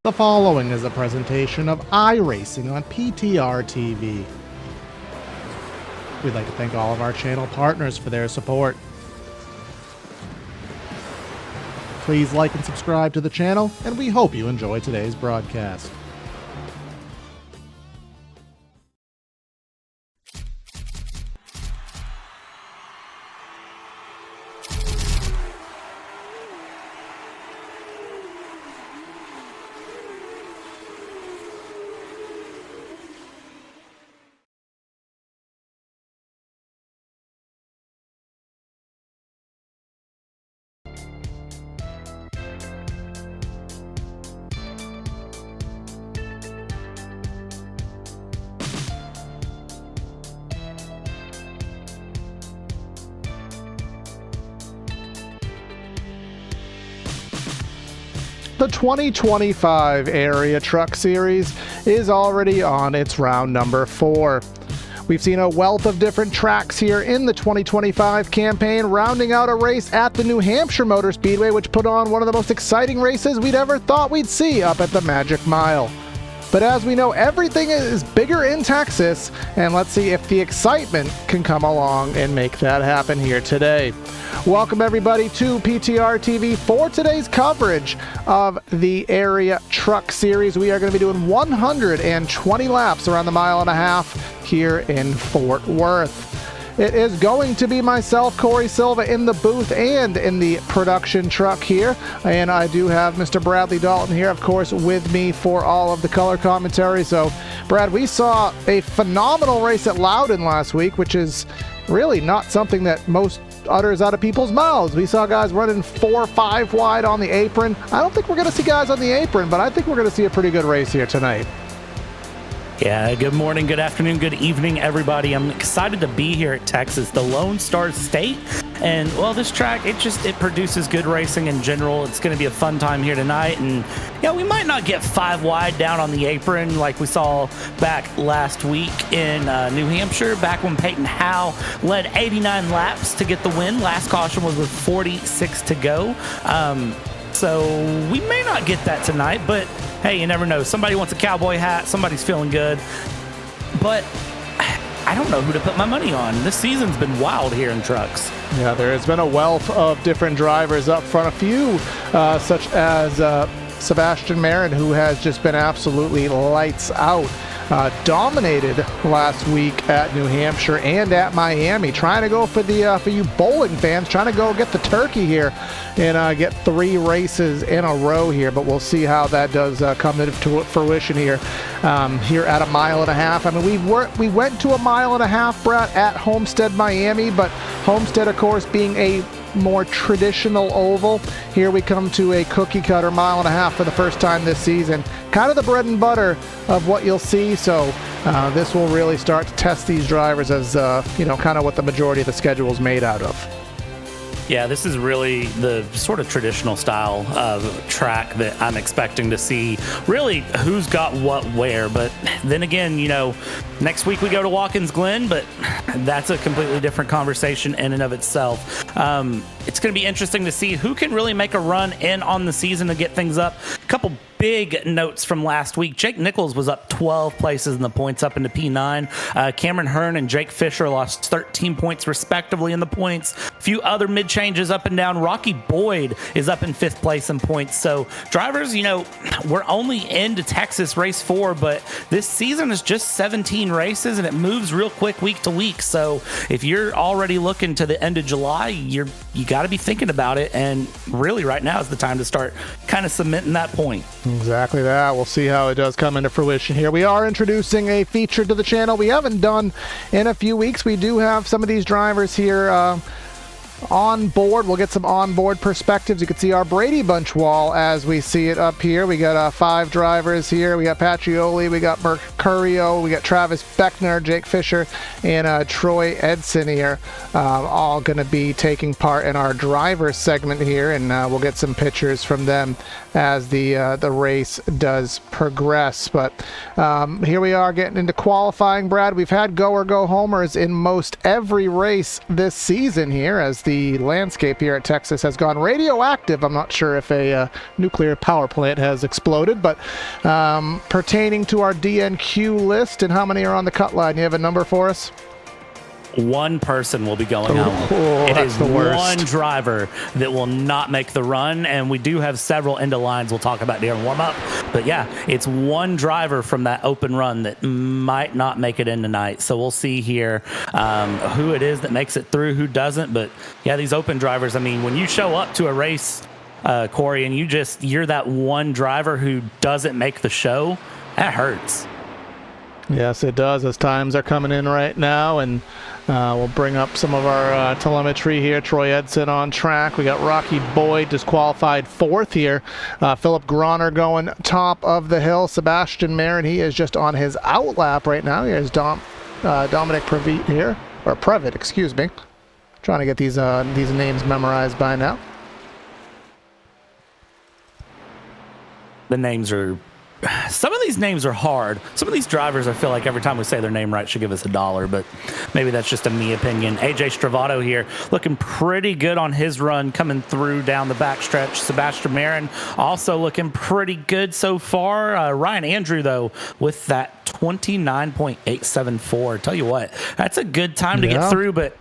The following is a presentation of iRacing on PTR TV. We'd like to thank all of our channel partners for their support. Please like and subscribe to the channel, and we hope you enjoy today's broadcast. The 2025 Area Truck Series is already on its round number 4. We've seen a wealth of different tracks here in the 2025 campaign, rounding out a race at the New Hampshire Motor Speedway, which put on one of the most exciting races we'd ever thought we'd see up at the Magic Mile. But as we know, everything is bigger in Texas, and let's see if the excitement can come along and make that happen here today. Welcome everybody to PTR TV for today's coverage of the Area Truck Series. We are going to be doing 120 laps around the mile and a half here in Fort Worth. It is going to be myself, Corey Silva, in the booth and in the production truck here. And I do have Mr. Bradley Dalton here, of course, with me for all of the color commentary. So, Brad, we saw a phenomenal race at Loudon last week, which is really not something that most utters out of people's mouths. We saw guys running 4-5 wide on the apron. I don't think we're going to see guys on the apron, but I think we're going to see a pretty good race here tonight. Yeah, good morning, good afternoon, good evening, everybody. I'm excited to be here at Texas, the Lone Star State. And, well, this track, it produces good racing in general. It's going to be a fun time here tonight. And, yeah, we might not get 5 wide down on the apron like we saw back last week in New Hampshire, back when Peyton Howe led 89 laps to get the win. Last caution was with 46 to go. So we may not get that tonight, but hey, you never know. Somebody wants a cowboy hat. Somebody's feeling good. But I don't know who to put my money on. This season's been wild here in trucks. Yeah, there has been a wealth of different drivers up front. A few such as Sebastian Marin, who has just been absolutely lights out. Dominated last week at New Hampshire and at Miami, trying to go for the for you bowling fans, trying to go get the turkey here and get 3 races in a row here. But we'll see how that does come to fruition here at a mile and a half. I mean, we went to a mile and a half, Brett, at Homestead, Miami, but Homestead, of course, being a more traditional oval. Here we come to a cookie cutter mile and a half for the first time this season. Kind of the bread and butter of what you'll see. So this will really start to test these drivers as, kind of what the majority of the schedule is made out of. Yeah, this is really the sort of traditional style of track that I'm expecting to see. Really, who's got what where. But then again, next week we go to Watkins Glen, but that's a completely different conversation in and of itself. It's going to be interesting to see who can really make a run in on the season to get things up. A couple big notes from last week. Jake Nichols was up 12 places in the points, up into P9. Cameron Hearn and Jake Fisher lost 13 points respectively in the points. A few other mid-changes up and down. Rocky Boyd is up in 5th place in points. So drivers, we're only into Texas race 4, but this season is just 17 races and it moves real quick week to week. So if you're already looking to the end of July, you got to be thinking about it. And really right now is the time to start kind of cementing that point. Exactly that. We'll see how it does come into fruition here. We are introducing a feature to the channel we haven't done in a few weeks. We do have some of these drivers here on board. We'll get some onboard perspectives. You can see our Brady Bunch wall as we see it up here. We got 5 drivers here. We got Patrioli, we got Mercurio, we got Travis Beckner, Jake Fisher, and Troy Edson here, all going to be taking part in our driver segment here, and we'll get some pictures from them as the race does progress. But here we are getting into qualifying, Brad. We've had go or go homers in most every race this season here as the landscape here at Texas has gone radioactive. I'm not sure if a nuclear power plant has exploded, but pertaining to our DNQ list and how many are on the cut line, you have a number for us? One person will be going home. It is one driver that will not make the run, and we do have several end of lines we'll talk about during warm-up. But yeah, it's one driver from that open run that might not make it in tonight. So we'll see here who it is that makes it through, who doesn't. But yeah, these open drivers, I mean, when you show up to a race, Corey, and you're that one driver who doesn't make the show, that hurts. Yes, it does, as times are coming in right now, and we'll bring up some of our telemetry here. Troy Edson on track. We got Rocky Boyd disqualified 4th here. Philip Groner going top of the hill. Sebastian Marin, he is just on his out lap right now. Here's Dominic Previtt here, or Previtt, excuse me. Trying to get these names memorized by now. The names are... Some of these names are hard. Some of these drivers, I feel like every time we say their name right should give us $1, but maybe that's just a me opinion. AJ Stravato here looking pretty good on his run coming through down the backstretch. Sebastian Marin also looking pretty good so far. Ryan Andrew, though, with that 29.874. Tell you what, that's a good time to get through, but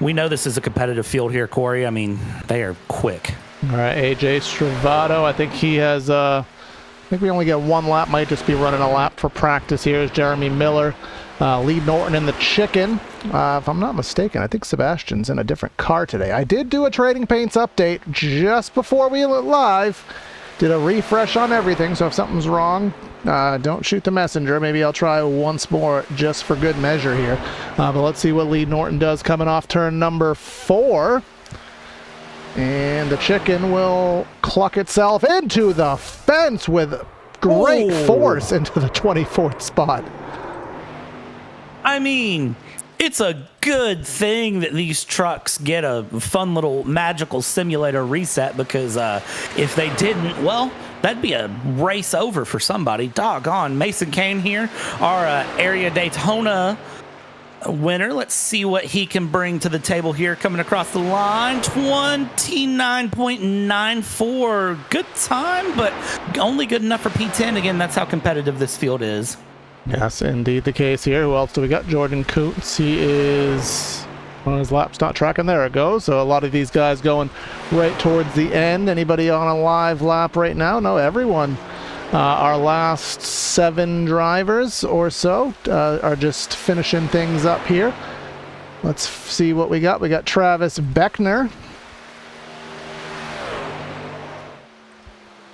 we know this is a competitive field here, Corey. I mean, they are quick. All right, AJ Stravato, I think he has... I think we only get one lap, might just be running a lap for practice here. Is Jeremy Miller, Lee Norton in the chicken. If I'm not mistaken, I think Sebastian's in a different car today. I did do a Trading Paints update just before we went live. Did a refresh on everything, so if something's wrong, don't shoot the messenger. Maybe I'll try once more just for good measure here. But let's see what Lee Norton does coming off turn number 4. And the chicken will cluck itself into the fence with great force into the 24th spot. I mean, it's a good thing that these trucks get a fun little magical simulator reset, because if they didn't, well, that'd be a race over for somebody. Doggone. Mason Kane here, our area Daytona winner. Let's see what he can bring to the table here coming across the line. 29.94. Good time, but only good enough for P10. Again, that's how competitive this field is. Yes, indeed the case here. Who else do we got? Jordan Coots. He is... Well, his lap's not tracking. There it goes. So a lot of these guys going right towards the end. Anybody on a live lap right now? No, everyone. Our last 7 drivers or so are just finishing things up here. Let's see what we got. We got Travis Beckner.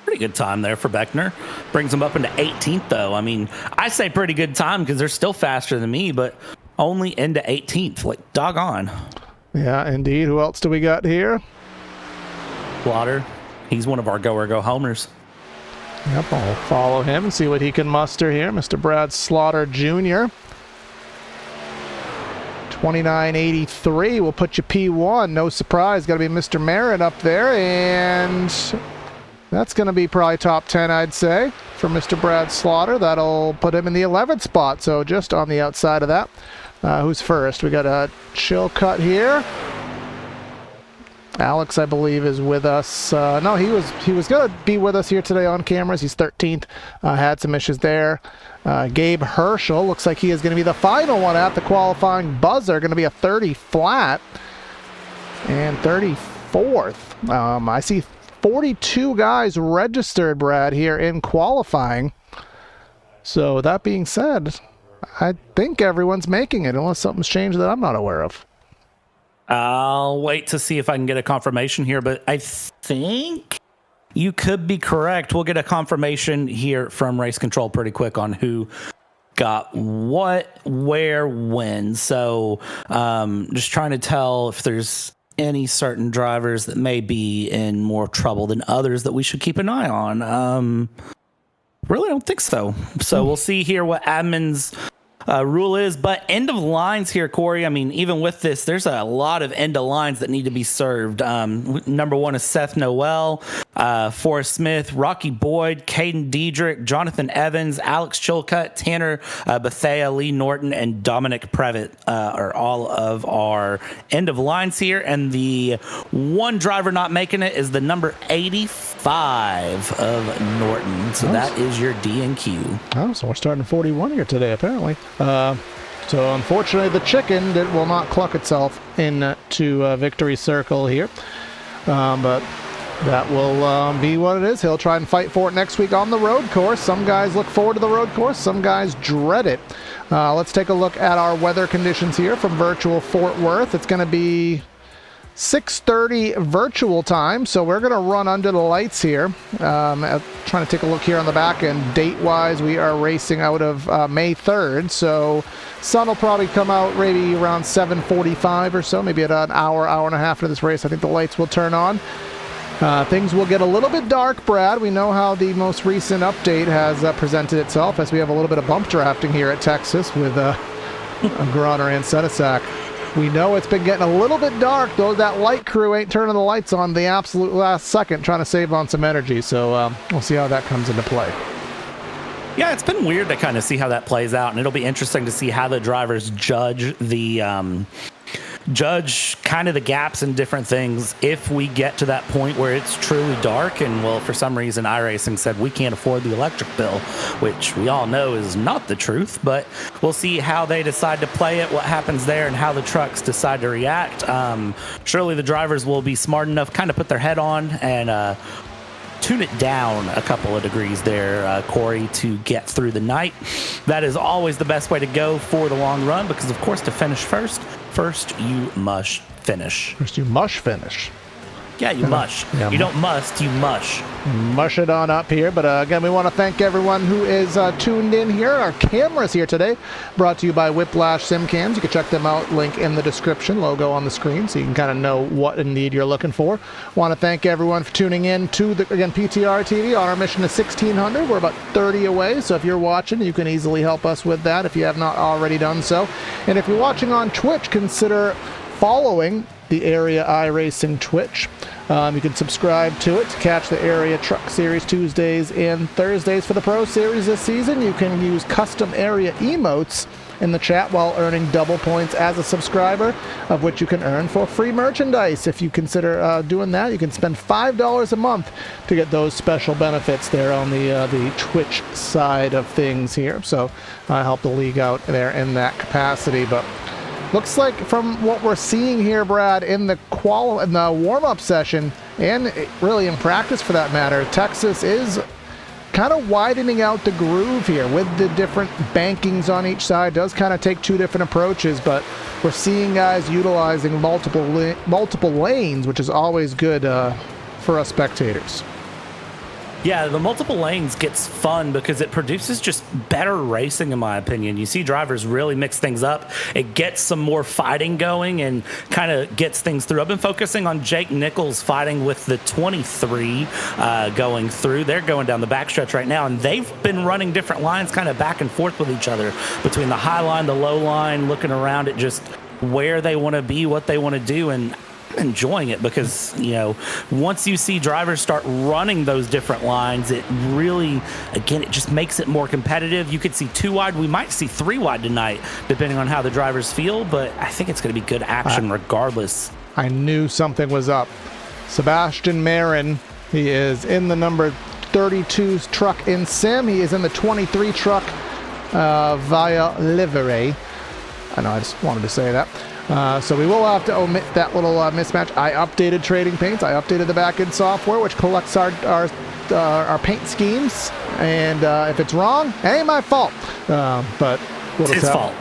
Pretty good time there for Beckner. Brings him up into 18th, though. I mean, I say pretty good time because they're still faster than me, but only into 18th. Like, doggone. Yeah, indeed. Who else do we got here? Slaughter. He's one of our go-or-go homers. Yep, I'll follow him and see what he can muster here. Mr. Brad Slaughter Jr. 29.83 will put you P1. No surprise. Got to be Mr. Marin up there. And that's going to be probably top 10, I'd say, for Mr. Brad Slaughter. That'll put him in the 11th spot. So just on the outside of that. Who's first? We got a Chilcutt here. Alex, I believe, is with us. No, he was going to be with us here today on cameras. He's 13th. Had some issues there. Gabe Herschel looks like he is going to be the final one at the qualifying buzzer. Going to be a 30 flat and 34th. I see 42 guys registered, Brad, here in qualifying. So that being said, I think everyone's making it, unless something's changed that I'm not aware of. I'll wait to see if I can get a confirmation here, but I think you could be correct. We'll get a confirmation here from Race Control pretty quick on who got what, where, when. So just trying to tell if there's any certain drivers that may be in more trouble than others that we should keep an eye on. Really don't think so. So we'll see here what admin's rule is, but end of lines here, Corey. I mean, even with this, there's a lot of end of lines that need to be served. Number 1 is Seth Noel. Forrest Smith, Rocky Boyd, Caden Diedrich, Jonathan Evans, Alex Chilcutt, Tanner Bethea, Lee Norton, and Dominic Previtt are all of our end of lines here. And the one driver not making it is the number 85 of Norton. So that is your D&Q. Oh, so we're starting 41 here today, apparently. So unfortunately, the chicken will not cluck itself into Victory Circle here. But that will be what it is. He'll try and fight for it next week on the road course. Some guys look forward to the road course. Some guys dread it. Let's take a look at our weather conditions here from virtual Fort Worth. It's going to be 6:30 virtual time, so we're going to run under the lights here. Trying to take a look here on the back end. Date-wise, we are racing out of May 3rd, so sun will probably come out maybe around 7:45 or so, maybe at an hour and a half into this race. I think the lights will turn on. Things will get a little bit dark, Brad. We know how the most recent update has presented itself, as we have a little bit of bump drafting here at Texas with Groner and Senesac. We know it's been getting a little bit dark, though that light crew ain't turning the lights on the absolute last second, trying to save on some energy. So we'll see how that comes into play. Yeah, it's been weird to kind of see how that plays out, and it'll be interesting to see how the drivers judge kind of the gaps and different things if we get to that point where it's truly dark. And well, for some reason iRacing said we can't afford the electric bill, which we all know is not the truth, but we'll see how they decide to play it, what happens there, and how the trucks decide to react. Surely the drivers will be smart enough kind of put their head on and tune it down a couple of degrees there, Corey, to get through the night. That is always the best way to go for the long run, because of course to finish first you must finish. First you must finish. Yeah, you mush. Yeah. You don't must, you mush. Mush it on up here. But again, we want to thank everyone who is tuned in here. Our cameras here today brought to you by Whiplash SimCams. You can check them out. Link in the description, logo on the screen, so you can kind of know what indeed you're looking for. Want to thank everyone for tuning in to, PTR TV on our mission to 1,600. We're about 30 away, so if you're watching, you can easily help us with that if you have not already done so. And if you're watching on Twitch, consider following the Area iRacing Twitch. You can subscribe to it to catch the Area Truck Series Tuesdays and Thursdays for the Pro Series this season. You can use custom Area emotes in the chat while earning double points as a subscriber, of which you can earn for free merchandise. If you consider doing that, you can spend $5 a month to get those special benefits there on the Twitch side of things here. So I help the league out there in that capacity. But looks like from what we're seeing here, Brad, in the warm-up session, and really in practice for that matter, Texas is kind of widening out the groove here with the different bankings on each side. Does kind of take two different approaches, but we're seeing guys utilizing multiple lanes, which is always good for us spectators. Yeah, the multiple lanes gets fun because it produces just better racing, in my opinion. You see drivers really mix things up. It gets some more fighting going and kind of gets things through. I've been focusing on Jake Nichols fighting with the 23 going through. They're going down the backstretch right now, and they've been running different lines kind of back and forth with each other between the high line, the low line, looking around at just where they want to be, what they want to do, and enjoying it because, once you see drivers start running those different lines, it really, again, it just makes it more competitive. You could see 2 wide. We might see 3 wide tonight, depending on how the drivers feel, but I think it's going to be good action regardless. I knew something was up. Sebastian Marin, he is in the number 32 truck in Sim. He is in the 23 truck via livery. I know, I just wanted to say that. So we will have to omit that little mismatch. I updated Trading Paints. I updated the backend software, which collects our paint schemes. And if it's wrong, it ain't my fault. But it's his fault.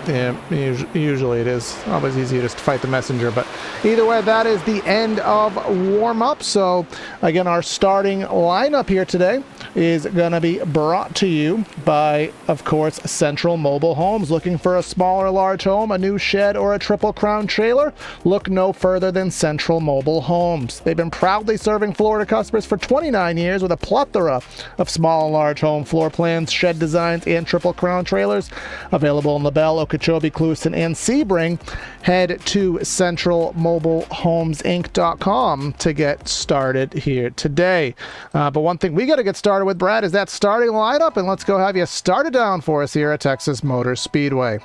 Yeah, usually it is. Always easier just to fight the messenger. But either way, that is the end of warm-up. So again, our starting lineup here today is going to be brought to you by, of course, Central Mobile Homes. Looking for a small or large home, a new shed, or a Triple Crown trailer? Look no further than Central Mobile Homes. They've been proudly serving Florida customers for 29 years with a plethora of small and large home floor plans, shed designs, and Triple Crown trailers available in LaBelle, Apollo, Okeechobee, Clueston, and Sebring, head to centralmobilehomeinc.com to get started here today. But one thing we got to get started with, Brad, is that starting lineup, and let's go have you start it down for us here at Texas Motor Speedway.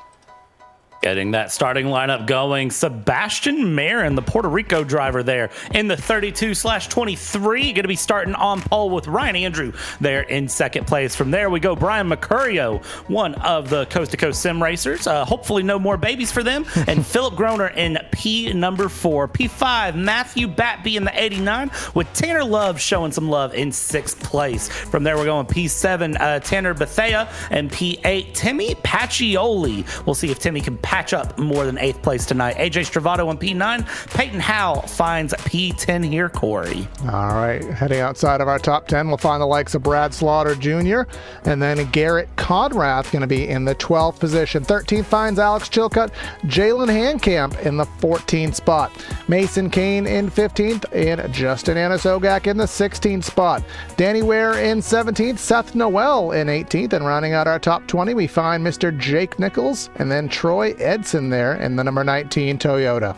Getting that starting lineup going, Sebastian Marin, the Puerto Rico driver there in the 32/23, going to be starting on pole with Ryan Andrew there in second place. From there we go Brian Mercurio, one of the Coast to Coast sim racers. Hopefully no more babies for them. And Philip Groner in P number 4. P5, Matthew Batby in the 89 with Tanner Love showing some love in 6th place. From there we're going P7, Tanner Bethea, and P8, Timmy Pacioli. We'll see if Timmy can patch up more than 8th place tonight. AJ Stravato on P9. Peyton Howell finds P10 here, Corey. All right, heading outside of our top 10, we'll find the likes of Brad Slaughter Jr. and then Garrett Conrath going to be in the 12th position. 13th finds Alex Chilcutt. Jalen Handcamp in the 14th spot. Mason Kane in 15th and Justin Anisogak in the 16th spot. Danny Ware in 17th. Seth Noel in 18th. And rounding out our top 20, we find Mr. Jake Nichols and then Troy Edson there in the number 19 Toyota.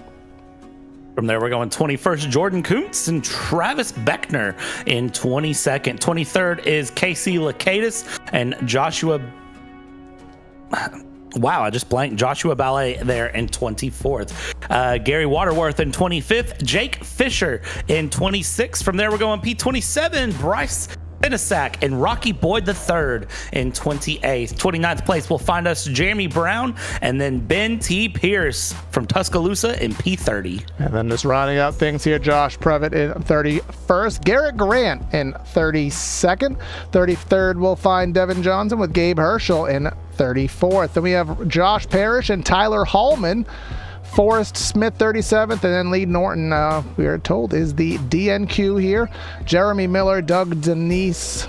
From there, we're going 21st, Jordan Kuntz and Travis Beckner in 22nd. 23rd is Casey Lakatis and Joshua. Wow, I just blanked. Joshua Ballet there in 24th. Gary Waterworth in 25th. Jake Fisher in 26th. From there, we're going P27, Bryce Finesack and Rocky Boyd III in 28th. 29th place will find us Jeremy Brown and then Ben T. Pierce from Tuscaloosa in P30. And then just rounding out things here, Josh Previtt in 31st. Garrett Grant in 32nd. 33rd will find Devin Johnson with Gabe Herschel in 34th. Then we have Josh Parrish and Tyler Hallman. Forrest Smith 37th, and then Lee Norton, we are told, is the DNQ here. Jeremy Miller, Doug Denise,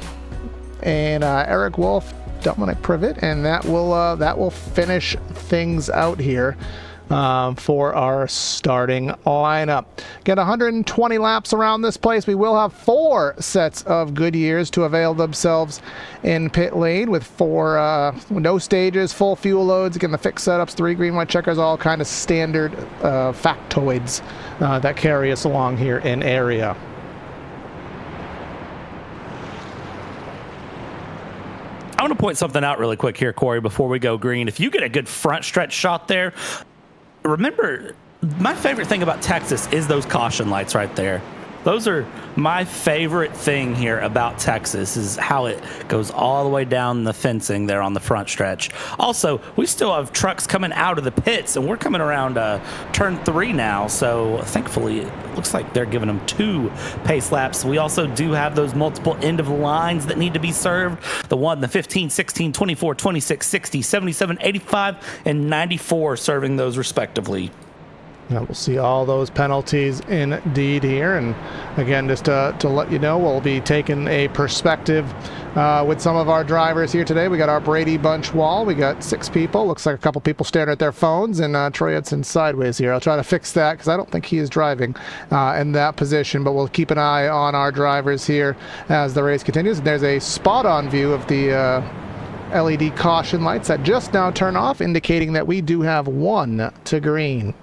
and Eric Wolf, Dominic Privet, and that will finish things out here for our starting lineup. Get 120 laps around this place. We will have 4 sets of Goodyears to avail themselves in pit lane with 4 no stages, full fuel loads. Again, the fixed setups, 3 green white checkers, all kind of standard factoids that carry us along here in area. I want to point something out really quick here, Corey, before we go green. If you get a good front stretch shot there, remember, my favorite thing about Texas is those caution lights right there. Those are my favorite thing here about Texas, is how it goes all the way down the fencing there on the front stretch. Also, we still have trucks coming out of the pits, and we're coming around turn 3 now. So thankfully, it looks like they're giving them 2 pace laps. We also do have those multiple end of lines that need to be served. The 1, the 15, 16, 24, 26, 60, 77, 85, and 94 serving those respectively. Yeah, we'll see all those penalties indeed here. And again, just to let you know, we'll be taking a perspective with some of our drivers here today. We got our Brady Bunch wall. We got 6 people. Looks like a couple people staring at their phones, and Troy Edson sideways here. I'll try to fix that because I don't think he is driving in that position, but we'll keep an eye on our drivers here as the race continues. And there's a spot-on view of the LED caution lights that just now turn off, indicating that we do have 1 to green.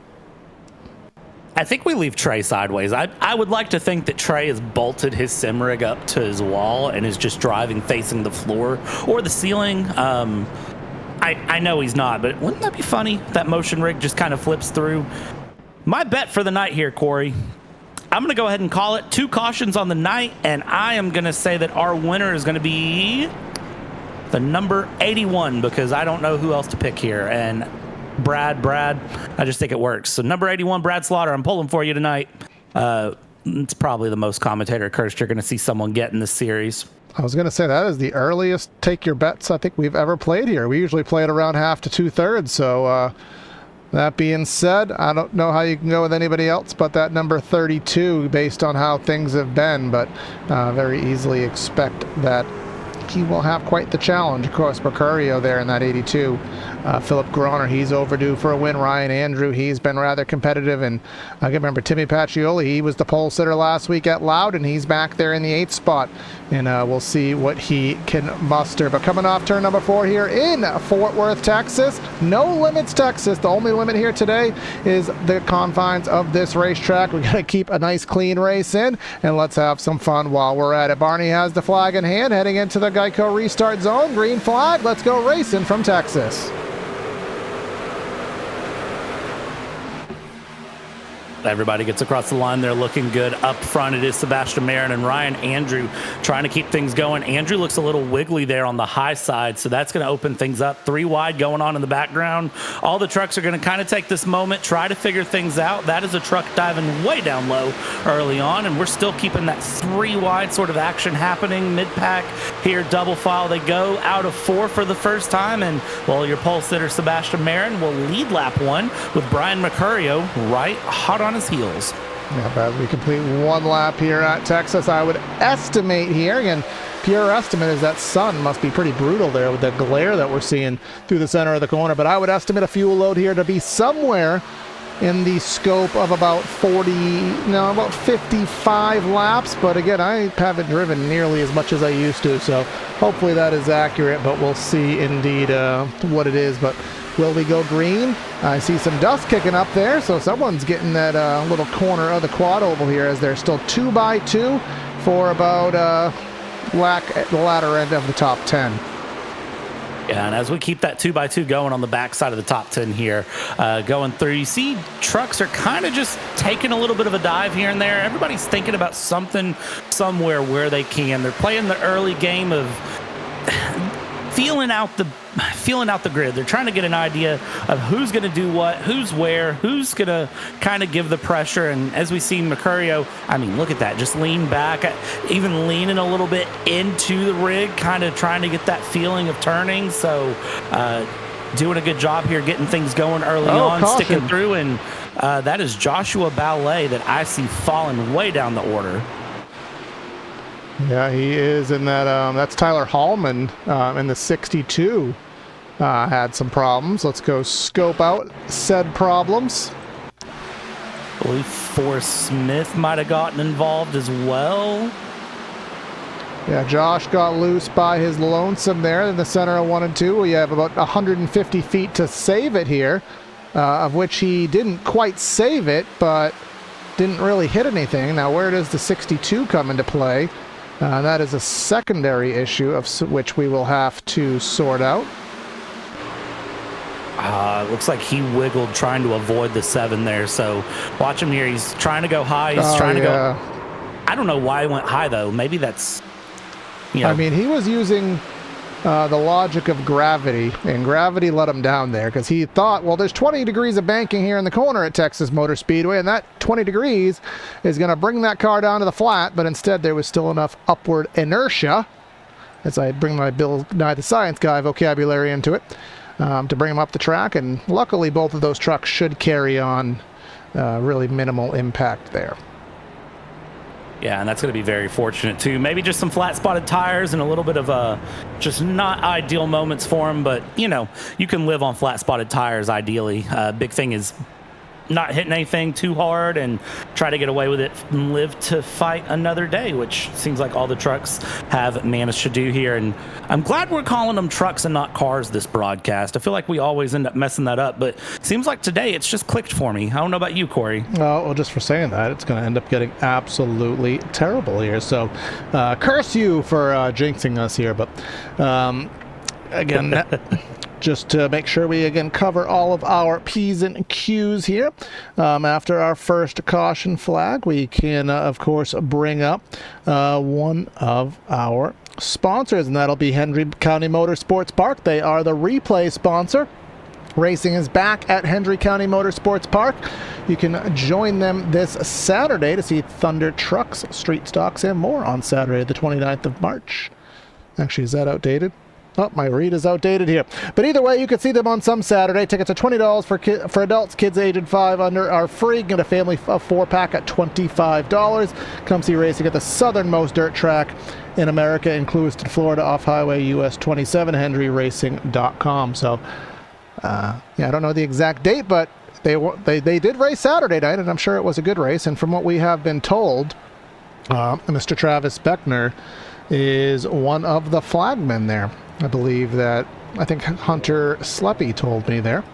I think we leave Trey sideways. I would like to think that Trey has bolted his sim rig up to his wall and is just driving facing the floor or the ceiling. I know he's not, but wouldn't that be funny? That motion rig just kind of flips through. My bet for the night here, Corey, I'm going to go ahead and call it 2 cautions on the night, and I am going to say that our winner is going to be the number 81, because I don't know who else to pick here. And Brad, I just think it works. So number 81, Brad Slaughter, I'm pulling for you tonight. It's probably the most commentator curse you're going to see someone get in this series. I was going to say that is the earliest take your bets I think we've ever played here. We usually play it around half to 2/3. So that being said, I don't know how you can go with anybody else but that number 32 based on how things have been, but very easily expect that he will have quite the challenge. Of course, Mercurio there in that 82. Philip Groner, he's overdue for a win. Ryan Andrew, he's been rather competitive. And I can remember Timmy Pacioli, he was the pole sitter last week at Loudon. He's back there in the 8th spot. And we'll see what he can muster. But coming off turn number 4 here in Fort Worth, Texas. No limits, Texas. The only limit here today is the confines of this racetrack. We got to keep a nice clean race in, and let's have some fun while we're at it. Barney has the flag in hand, heading into the Geico restart zone. Green flag. Let's go racing from Texas. Everybody gets across the line. They're looking good. Up front, it is Sebastian Marin and Ryan Andrew trying to keep things going. Andrew looks a little wiggly there on the high side, so that's going to open things up. 3 wide going on in the background. All the trucks are going to kind of take this moment, try to figure things out. That is a truck diving way down low early on, and we're still keeping that 3 wide sort of action happening. Mid-pack here, double file. They go out of 4 for the first time, and, well, your pole sitter Sebastian Marin will lead lap 1 with Brian Mercurio right hot on his heels. Yeah, as we complete 1 lap here at Texas, I would estimate here, again, pure estimate is that sun must be pretty brutal there with the glare that we're seeing through the center of the corner, but I would estimate a fuel load here to be somewhere in the scope of about 55 laps. But again, I haven't driven nearly as much as I used to, so hopefully that is accurate, but we'll see indeed what it is. But will we go green? I see some dust kicking up there, so someone's getting that little corner of the quad oval here as they're still 2 by 2 for about the latter end of the top 10. Yeah, and as we keep that 2 by 2 going on the backside of the top 10 here, going through, you see trucks are kind of just taking a little bit of a dive here and there. Everybody's thinking about something somewhere where they can. They're playing the early game of feeling out the grid. They're trying to get an idea of who's going to do what, who's where, who's going to kind of give the pressure. And as we see Mercurio, I mean, look at that, just lean back, even leaning a little bit into the rig, kind of trying to get that feeling of turning. So doing a good job here, getting things going early on, caution. Sticking through. And that is Joshua Ballet that I see falling way down the order. Yeah, he is in that. That's Tyler Hallman in the 62. Had some problems. Let's go scope out said problems. I believe Forrest Smith might have gotten involved as well. Yeah, Josh got loose by his lonesome there in the center of 1 and 2. We have about 150 feet to save it here, of which he didn't quite save it, but didn't really hit anything. Now, where does the 62 come into play? That is a secondary issue of which we will have to sort out. Looks like he wiggled trying to avoid the 7 there. So watch him here. He's trying to go high. He's trying to go. I don't know why he went high, though. Maybe that's, I mean, he was using the logic of gravity, and gravity let him down there because he thought, well, there's 20 degrees of banking here in the corner at Texas Motor Speedway, and that 20 degrees is going to bring that car down to the flat, but instead there was still enough upward inertia, as I bring my Bill Nye the Science Guy vocabulary into it, to bring him up the track, and luckily both of those trucks should carry on really minimal impact there. Yeah, and that's going to be very fortunate, too. Maybe just some flat-spotted tires and a little bit of just not ideal moments for him. But, you know, you can live on flat-spotted tires, ideally. Big thing is not hitting anything too hard and try to get away with it and live to fight another day, which seems like all the trucks have managed to do here. And I'm glad we're calling them trucks and not cars this broadcast. I feel like we always end up messing that up, but it seems like today it's just clicked for me. I don't know about you, Corey. Well, just for saying that, it's going to end up getting absolutely terrible here. So curse you for jinxing us here. But again, just to make sure we again cover all of our P's and Q's here. After our first caution flag, we can, of course, bring up one of our sponsors, and that'll be Hendry County Motorsports Park. They are the replay sponsor. Racing is back at Hendry County Motorsports Park. You can join them this Saturday to see Thunder Trucks, Street Stocks, and more on Saturday, the 29th of March. Actually, is that outdated? Oh, my read is outdated here. But either way, you can see them on some Saturday. Tickets are $20 for adults. Kids aged 5 under are free. Get a family of 4-pack at $25. Come see racing at the southernmost dirt track in America in Clewiston, Florida, off Highway US 27, HendryRacing.com. So, yeah, I don't know the exact date, but they did race Saturday night, and I'm sure it was a good race. And from what we have been told, Mr. Travis Beckner is one of the flagmen there. I believe that, I think Hunter Sleppy told me there.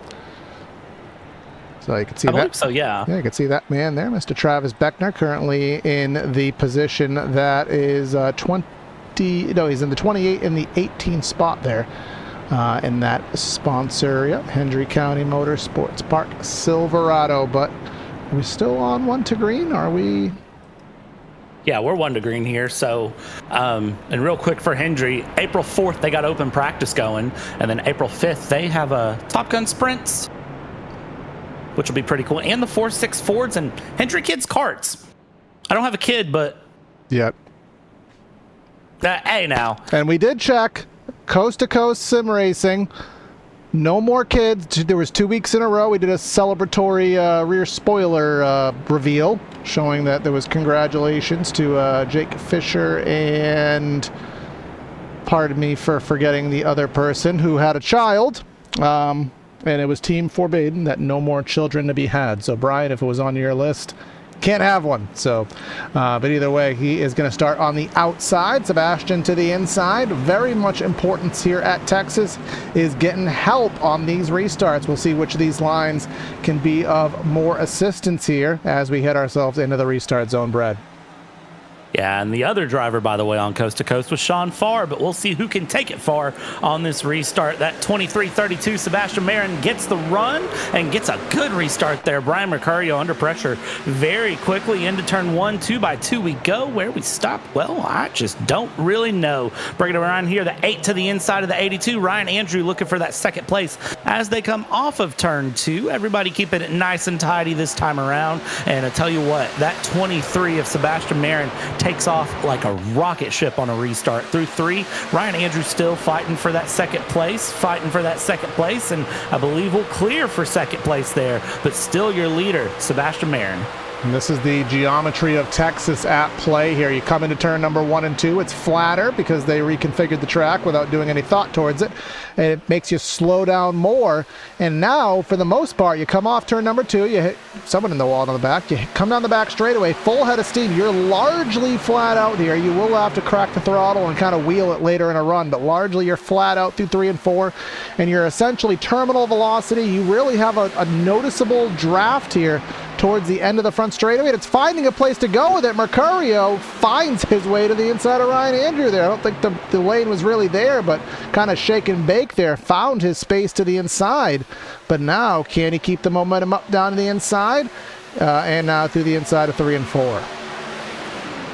So you can see I believe so, yeah. Yeah, you can see that man there, Mr. Travis Beckner, currently in the position that is he's in the 28 and the 18 spot there. In that sponsor, Hendry County Motorsports Park Silverado. But are we still on 1 to green? Are we? Yeah, we're 1 to green here. So, and real quick for Hendry, April 4th, they got open practice going. And then April 5th, they have a Top Gun Sprints, which will be pretty cool. And the 4.6 Fords and Hendry Kids Karts. I don't have a kid, but. Yep. Hey, now. And we did check coast to coast sim racing. No more kids. There was 2 weeks in a row. We did a celebratory rear spoiler reveal showing that there was congratulations to Jake Fisher and, pardon me for forgetting the other person who had a child. And it was team forbidden that no more children to be had. So Brian, if it was on your list, can't have one. So, but either way, he is going to start on the outside. Sebastian to the inside. Very much importance here at Texas is getting help on these restarts. We'll see which of these lines can be of more assistance here as we head ourselves into the restart zone, Brad. Yeah, and the other driver, by the way, on Coast to Coast was Sean Farr, but we'll see who can take it far on this restart. That 23-32, Sebastian Marin gets the run and gets a good restart there. Brian Mercurio under pressure very quickly into turn 1, 2 by 2 we go. Where we stop? Well, I just don't really know. Bringing it around here, the 8 to the inside of the 82. Ryan Andrew looking for that second place as they come off of turn 2. Everybody keeping it nice and tidy this time around. And I tell you what, that 23 of Sebastian Marin takes off like a rocket ship on a restart. Through 3, Ryan Andrews still fighting for that second place, and I believe will clear for second place there, but still your leader, Sebastian Marin. And this is the geometry of Texas at play here. You come into turn number 1 and 2. It's flatter because they reconfigured the track without doing any thought towards it. And it makes you slow down more. And now, for the most part, you come off turn number 2. You hit someone in the wall on the back. You come down the back straightaway, full head of steam. You're largely flat out here. You will have to crack the throttle and kind of wheel it later in a run. But largely, you're flat out through 3 and 4. And you're essentially terminal velocity. You really have a noticeable draft here towards the end of the front straightaway, and it's finding a place to go with it. Mercurio finds his way to the inside of Ryan Andrew there. I don't think the lane was really there, but kind of shake and bake there. Found his space to the inside, but now can he keep the momentum up down to the inside? And now through the inside of 3 and 4.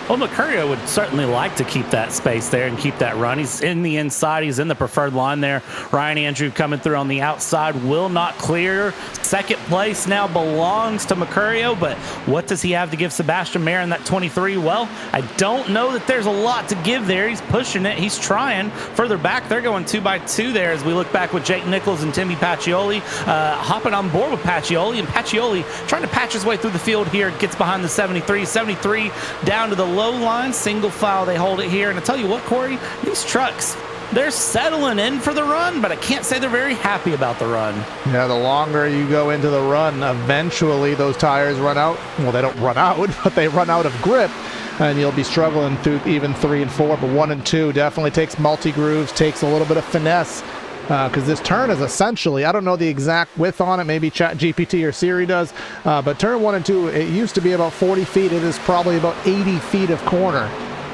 Well, Mercurio would certainly like to keep that space there and keep that run. He's in the inside. He's in the preferred line there. Ryan Andrew coming through on the outside will not clear. Second place now belongs to Mercurio, but what does he have to give Sebastian Marin, that 23? Well, I don't know that there's a lot to give there. He's pushing it. He's trying. Further back, they're going 2 by 2 there as we look back with Jake Nichols and Timmy Pacioli hopping on board with Pacioli, and Pacioli trying to patch his way through the field here. Gets behind the 73. 73 down to the low line, single file, they hold it here. And I tell you what, Corey, these trucks, they're settling in for the run, but I can't say they're very happy about the run. Yeah, the longer you go into the run, eventually those tires run out. Well, they don't run out, but they run out of grip, and you'll be struggling through even 3 and 4. But 1 and 2 definitely takes multi-grooves, takes a little bit of finesse, because this turn is essentially, I don't know the exact width on it, maybe ChatGPT or Siri does, but turn 1 and 2, it used to be about 40 feet. It is probably about 80 feet of corner,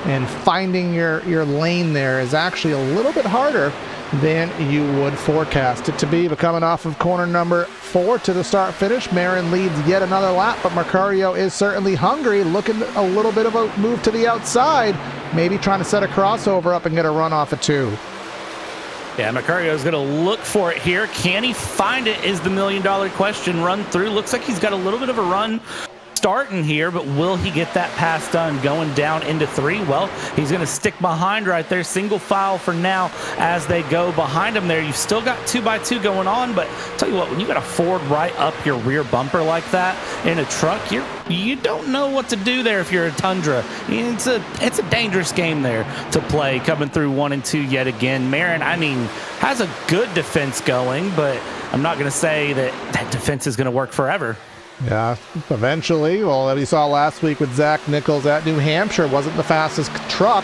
and finding your lane there is actually a little bit harder than you would forecast it to be. But coming off of corner number 4 to the start finish, Marin leads yet another lap, but Mercurio is certainly hungry, looking a little bit of a move to the outside, maybe trying to set a crossover up and get a run off of 2. Yeah, Mercurio is going to look for it here. Can he find it is the $1 million question. Run through. Looks like he's got a little bit of a run starting here, but will he get that pass done going down into 3? Well, he's going to stick behind right there, single file for now as they go behind him there. You've still got 2x2 going on, but tell you what, when you got a Ford right up your rear bumper like that in a truck, you don't know what to do there if you're a Tundra. It's a dangerous game there to play, coming through 1 and 2 yet again. Marin, I mean, has a good defense going, but I'm not going to say that defense is going to work forever. Yeah, eventually. Well, that we saw last week with Zach Nichols at New Hampshire. Wasn't the fastest truck,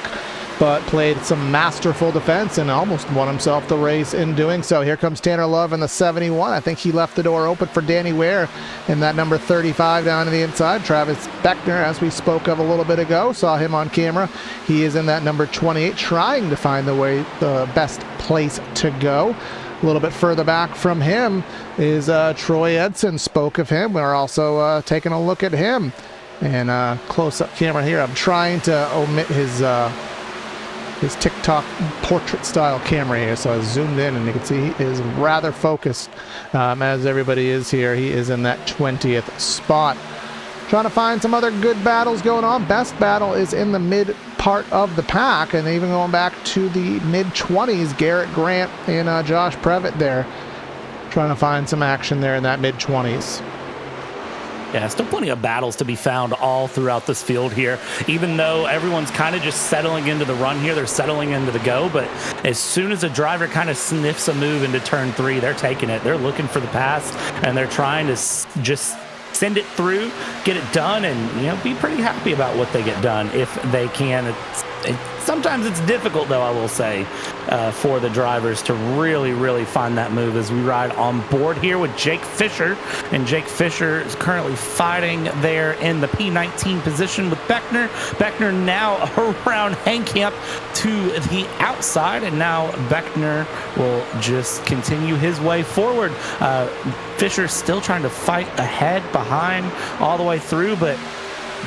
but played some masterful defense and almost won himself the race in doing so. Here comes Tanner Love in the 71. I think he left the door open for Danny Ware in that number 35 down to the inside. Travis Beckner, as we spoke of a little bit ago, saw him on camera. He is in that number 28, trying to find the best place to go. A little bit further back from him is Troy Edson. Spoke of him. We're also taking a look at him. And close-up camera here. I'm trying to omit his TikTok portrait-style camera here. So I zoomed in, and you can see he is rather focused, as everybody is here. He is in that 20th spot. Trying to find some other good battles going on. Best battle is in the mid part of the pack, and even going back to the mid-20s, Garrett Grant and Josh Previtt there. Trying to find some action there in that mid-20s. Yeah, still plenty of battles to be found all throughout this field here. Even though everyone's kind of just settling into the run here, they're settling into the go. But as soon as a driver kind of sniffs a move into turn 3, they're taking it. They're looking for the pass, and they're trying to just send it through, get it done, and be pretty happy about what they get done if they can. Sometimes it's difficult, though, I will say, for the drivers to really find that move as we ride on board here with Jake Fisher. And Jake Fisher is currently fighting there in the P19 position with Beckner. Beckner now around Hankamp to the outside, and now Beckner will just continue his way forward. Fisher still trying to fight ahead, behind, all the way through, but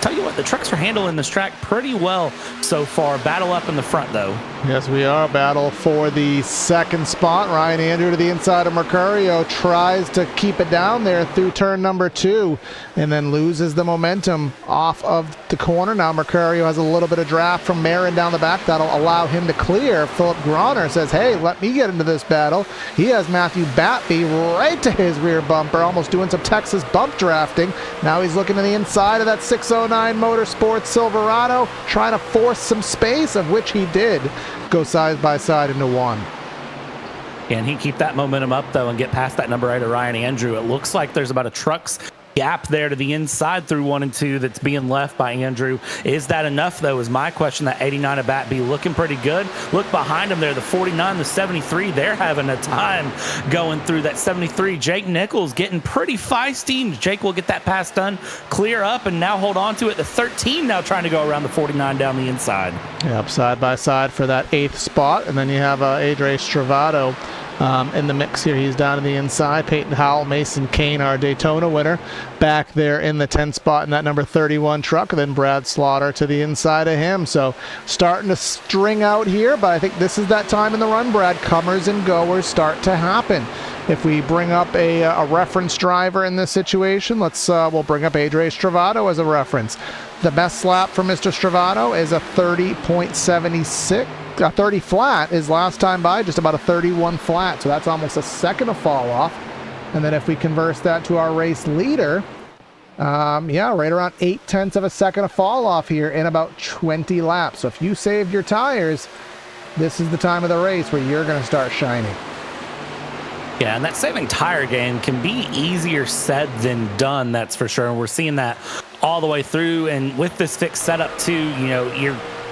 tell you what, the trucks are handling this track pretty well so far. Battle up in the front, though. Yes, we are. Battle for the second spot. Ryan Andrew to the inside of Mercurio tries to keep it down there through turn number 2 and then loses the momentum off of the corner. Now Mercurio has a little bit of draft from Marin down the back. That'll allow him to clear. Philip Groner says, hey, let me get into this battle. He has Matthew Batby right to his rear bumper, almost doing some Texas bump drafting. Now he's looking to the inside of that 609 Motorsports Silverado, trying to force some space, of which he did. Go side by side into 1. Can he keep that momentum up, though, and get past that number 8 of Ryan Andrew? It looks like there's about a truck's gap there to the inside through 1 and 2 that's being left by Andrew. Is that enough, though, is my question. That 89 of Batby looking pretty good. Look behind him there, the 49, the 73. They're having a time going through that 73. Jake Nichols getting pretty feisty. Jake will get that pass done, clear up, and now hold on to it. The 13 now trying to go around the 49 down the inside. Yep, side by side for that 8th spot. And then you have Adre Stravado in the mix here. He's down to the inside. Peyton Howell, Mason Kane, our Daytona winner, back there in the 10th spot in that number 31 truck. And then Brad Slaughter to the inside of him. So starting to string out here, but I think this is that time in the run, Brad. Comers and goers start to happen. If we bring up a reference driver in this situation, we'll bring up Adre Stravado as a reference. The best lap for Mr. Stravado is a 30.76. 30 flat. Is last time by just about a 31 flat, so that's almost a second of fall off. And then if we converse that to our race leader, right around 0.8 of a second of fall off here in about 20 laps. So if you saved your tires, this is the time of the race where you're going to start shining. Yeah, and that saving tire game can be easier said than done, that's for sure. And we're seeing that all the way through. And with this fixed setup too,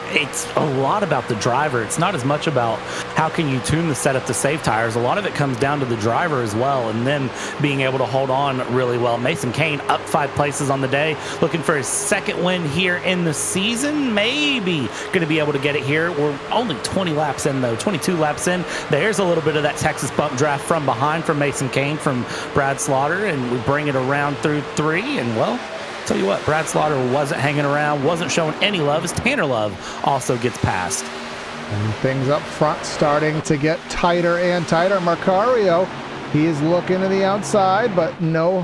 it's a lot about the driver. It's not as much about how can you tune the setup to save tires. A lot of it comes down to the driver as well, and then being able to hold on really well. Mason Kane up 5 places on the day, looking for his second win here in the season. Maybe going to be able to get it here. We're only 20 laps in, though, 22 laps in. There's a little bit of that Texas bump draft from behind from Mason Kane, from Brad Slaughter, and we bring it around through 3, and well, tell you what, Brad Slaughter wasn't hanging around, wasn't showing any love, as Tanner Love also gets past. And things up front starting to get tighter and tighter. Mercurio, He is looking to the outside, but no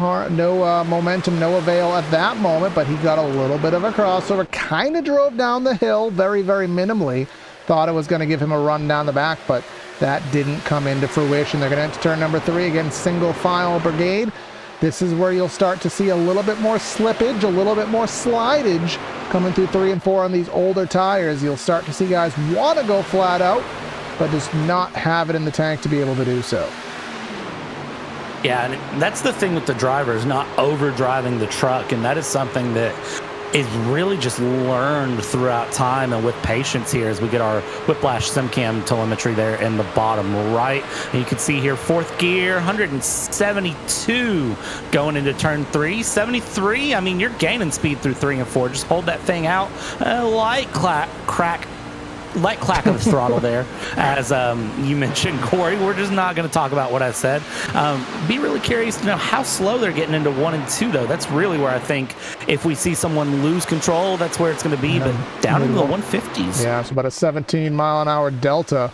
momentum, no avail at that moment. But he got a little bit of a crossover, kind of drove down the hill very, very minimally. Thought it was going to give him a run down the back, but that didn't come into fruition. They're going to enter turn number 3 against single file brigade. This is where you'll start to see a little bit more slippage, a little bit more slidage coming through 3 and 4 on these older tires. You'll start to see guys want to go flat out, but just not have it in the tank to be able to do so. Yeah, and that's the thing with the drivers, not over driving the truck, and that is something that is really just learned throughout time and with patience here as we get our Whiplash SimCam telemetry there in the bottom right. And you can see here, 4th gear, 172 going into turn 3, 73. I mean, you're gaining speed through 3 and 4. Just hold that thing out. Light clack of the throttle there. As you mentioned, Corey, we're just not going to talk about what I said. Be really curious to know how slow they're getting into 1 and 2, though. That's really where I think if we see someone lose control, that's where it's going to be, but down into the 150s. Yeah, it's about a 17-mile-an-hour delta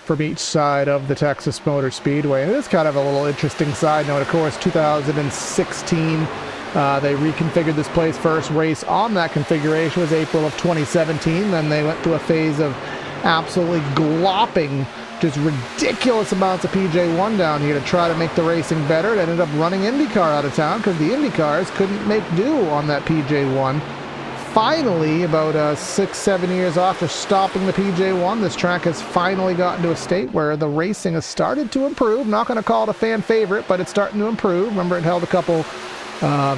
from each side of the Texas Motor Speedway. And it is kind of a little interesting side note. Of course, 2016, they reconfigured this place. First race on that configuration was April of 2017. Then they went through a phase of absolutely glopping just ridiculous amounts of PJ1 down here to try to make the racing better. It ended up running IndyCar out of town because the IndyCars couldn't make do on that PJ1. Finally, about 6-7 years after stopping the PJ1, this track has finally gotten to a state where the racing has started to improve. Not going to call it a fan favorite, but it's starting to improve. Remember, it held a couple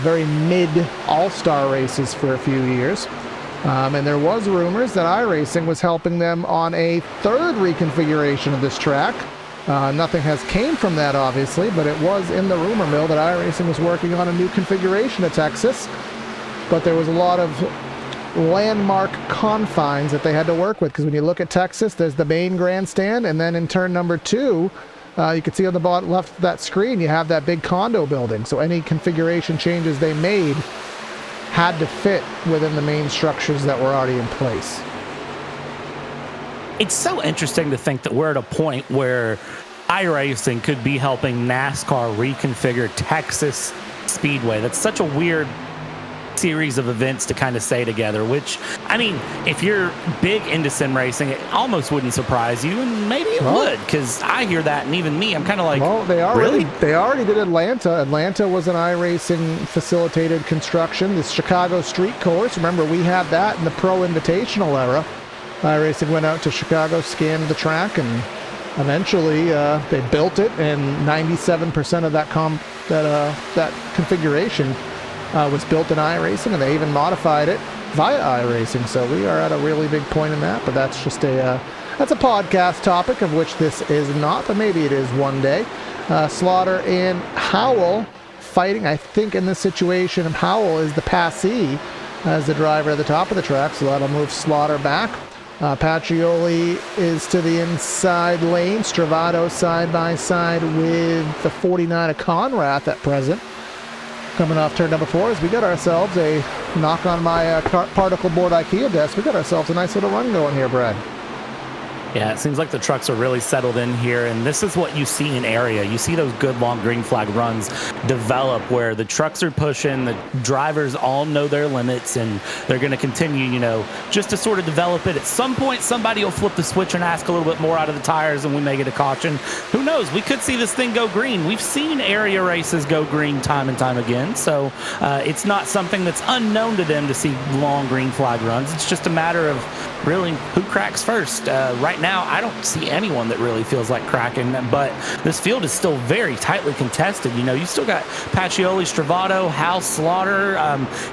very mid all-star races for a few years. And there was rumors that iRacing was helping them on a 3rd reconfiguration of this track. Nothing has came from that, obviously, but it was in the rumor mill that iRacing was working on a new configuration of Texas. But there was a lot of landmark confines that they had to work with, because when you look at Texas, there's the main grandstand, and then in turn number 2, you can see on the bottom left of that screen, you have that big condo building. So any configuration changes they made had to fit within the main structures that were already in place. It's so interesting to think that we're at a point where iRacing could be helping NASCAR reconfigure Texas Speedway. That's such a weird series of events to kind of say together, which, I mean, if you're big into sim racing, it almost wouldn't surprise you, and maybe it would, because I hear that, and even me, I'm kind of like, well, they already did Atlanta. Atlanta was an iRacing facilitated construction. This Chicago Street Course, remember, we had that in the Pro Invitational era. iRacing went out to Chicago, scanned the track, and eventually they built it, and 97% of that configuration was built in iRacing, and they even modified it via iRacing. So we are at a really big point in that, but that's just that's a podcast topic, of which this is not, but maybe it is one day. Slaughter and Howell fighting. I think in this situation, Howell is the passee as the driver at the top of the track, so that'll move Slaughter back. Pacioli is to the inside lane. Stravato side by side with the 49 of Conrath at present. Coming off turn number 4, as we got ourselves a knock on my particle board IKEA desk. We got ourselves a nice little run going here, Brad. Yeah, it seems like the trucks are really settled in here, and this is what you see in area. You see those good long green flag runs develop where the trucks are pushing, the drivers all know their limits, and they're going to continue, you know, just to sort of develop it. At some point, somebody will flip the switch and ask a little bit more out of the tires, and we may get a caution. Who knows? We could see this thing go green. We've seen area races go green time and time again, so it's not something that's unknown to them to see long green flag runs. It's just a matter of really who cracks first. Right now, I don't see anyone that really feels like cracking, but this field is still very tightly contested. You know, you still got Pacioli, Stravato, Hal, Slaughter,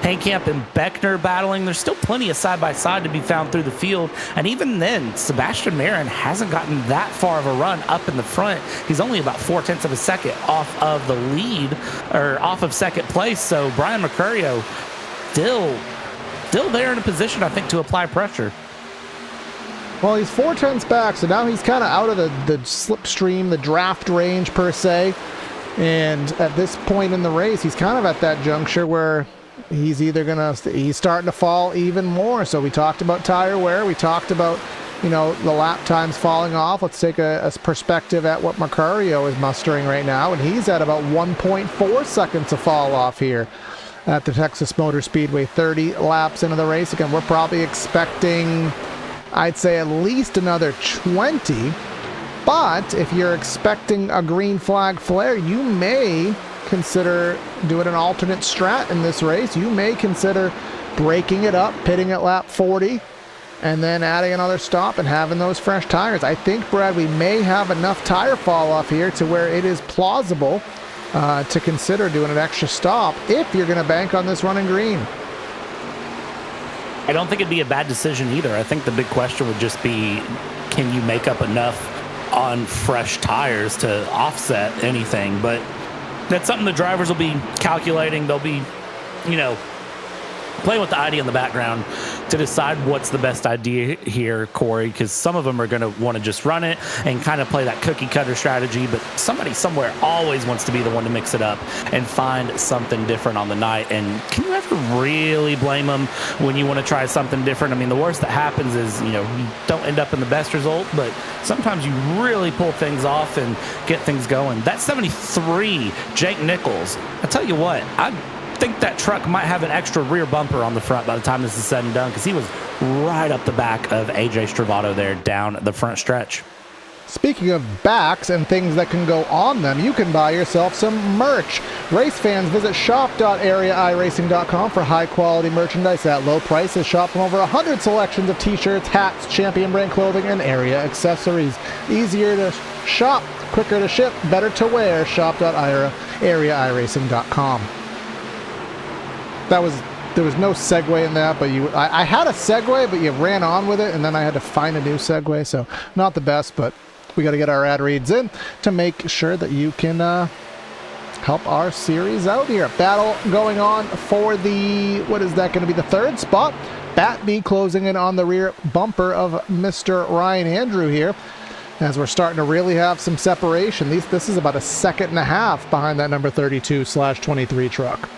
Hankamp, and Beckner battling. There's still plenty of side-by-side to be found through the field, and even then, Sebastian Marin hasn't gotten that far of a run up in the front. He's only about 0.4 of a second off of the lead, or off of second place, so Brian Mercurio still there in a position, I think, to apply pressure. Well, he's 0.4 back, so now he's kind of out of the slipstream, the draft range per se. And at this point in the race, he's kind of at that juncture where he's either he's starting to fall even more. So we talked about tire wear. We talked about, the lap times falling off. Let's take a perspective at what Mercurio is mustering right now, and he's at about 1.4 seconds to fall off here at the Texas Motor Speedway, 30 laps into the race. Again, we're probably expecting, I'd say, at least another 20. But if you're expecting a green flag flare, you may consider doing an alternate strat in this race. You may consider breaking it up, pitting at lap 40, and then adding another stop and having those fresh tires. I think, Brad, we may have enough tire fall off here to where it is plausible to consider doing an extra stop if you're going to bank on this running green. I don't think it'd be a bad decision either. I think the big question would just be, can you make up enough on fresh tires to offset anything? But that's something the drivers will be calculating. They'll be, playing with the idea in the background to decide what's the best idea here, Corey, because some of them are going to want to just run it and kind of play that cookie cutter strategy, but somebody somewhere always wants to be the one to mix it up and find something different on the night. And can you ever really blame them when you want to try something different? I mean, the worst that happens is, you don't end up in the best result, but sometimes you really pull things off and get things going. That 73 Jake Nichols, I tell you what, I think that truck might have an extra rear bumper on the front by the time this is said and done, because he was right up the back of AJ Stravato there down the front stretch. Speaking of backs and things that can go on them, you can buy yourself some merch. Race fans, visit shop.areairacing.com for high-quality merchandise at low prices. Shop from over 100 selections of t-shirts, hats, champion brand clothing, and area accessories. Easier to shop, quicker to ship, better to wear. Shop.areairacing.com. There was no segue in that, but I had a segue, but you ran on with it, and then I had to find a new segue, so not the best, but we got to get our ad reads in to make sure that you can help our series out here. Battle going on for the, what is that going to be, the third spot? Batby closing in on the rear bumper of Mr. Ryan Andrew here, as we're starting to really have some separation. This is about a second and a half behind that number 32/23 truck.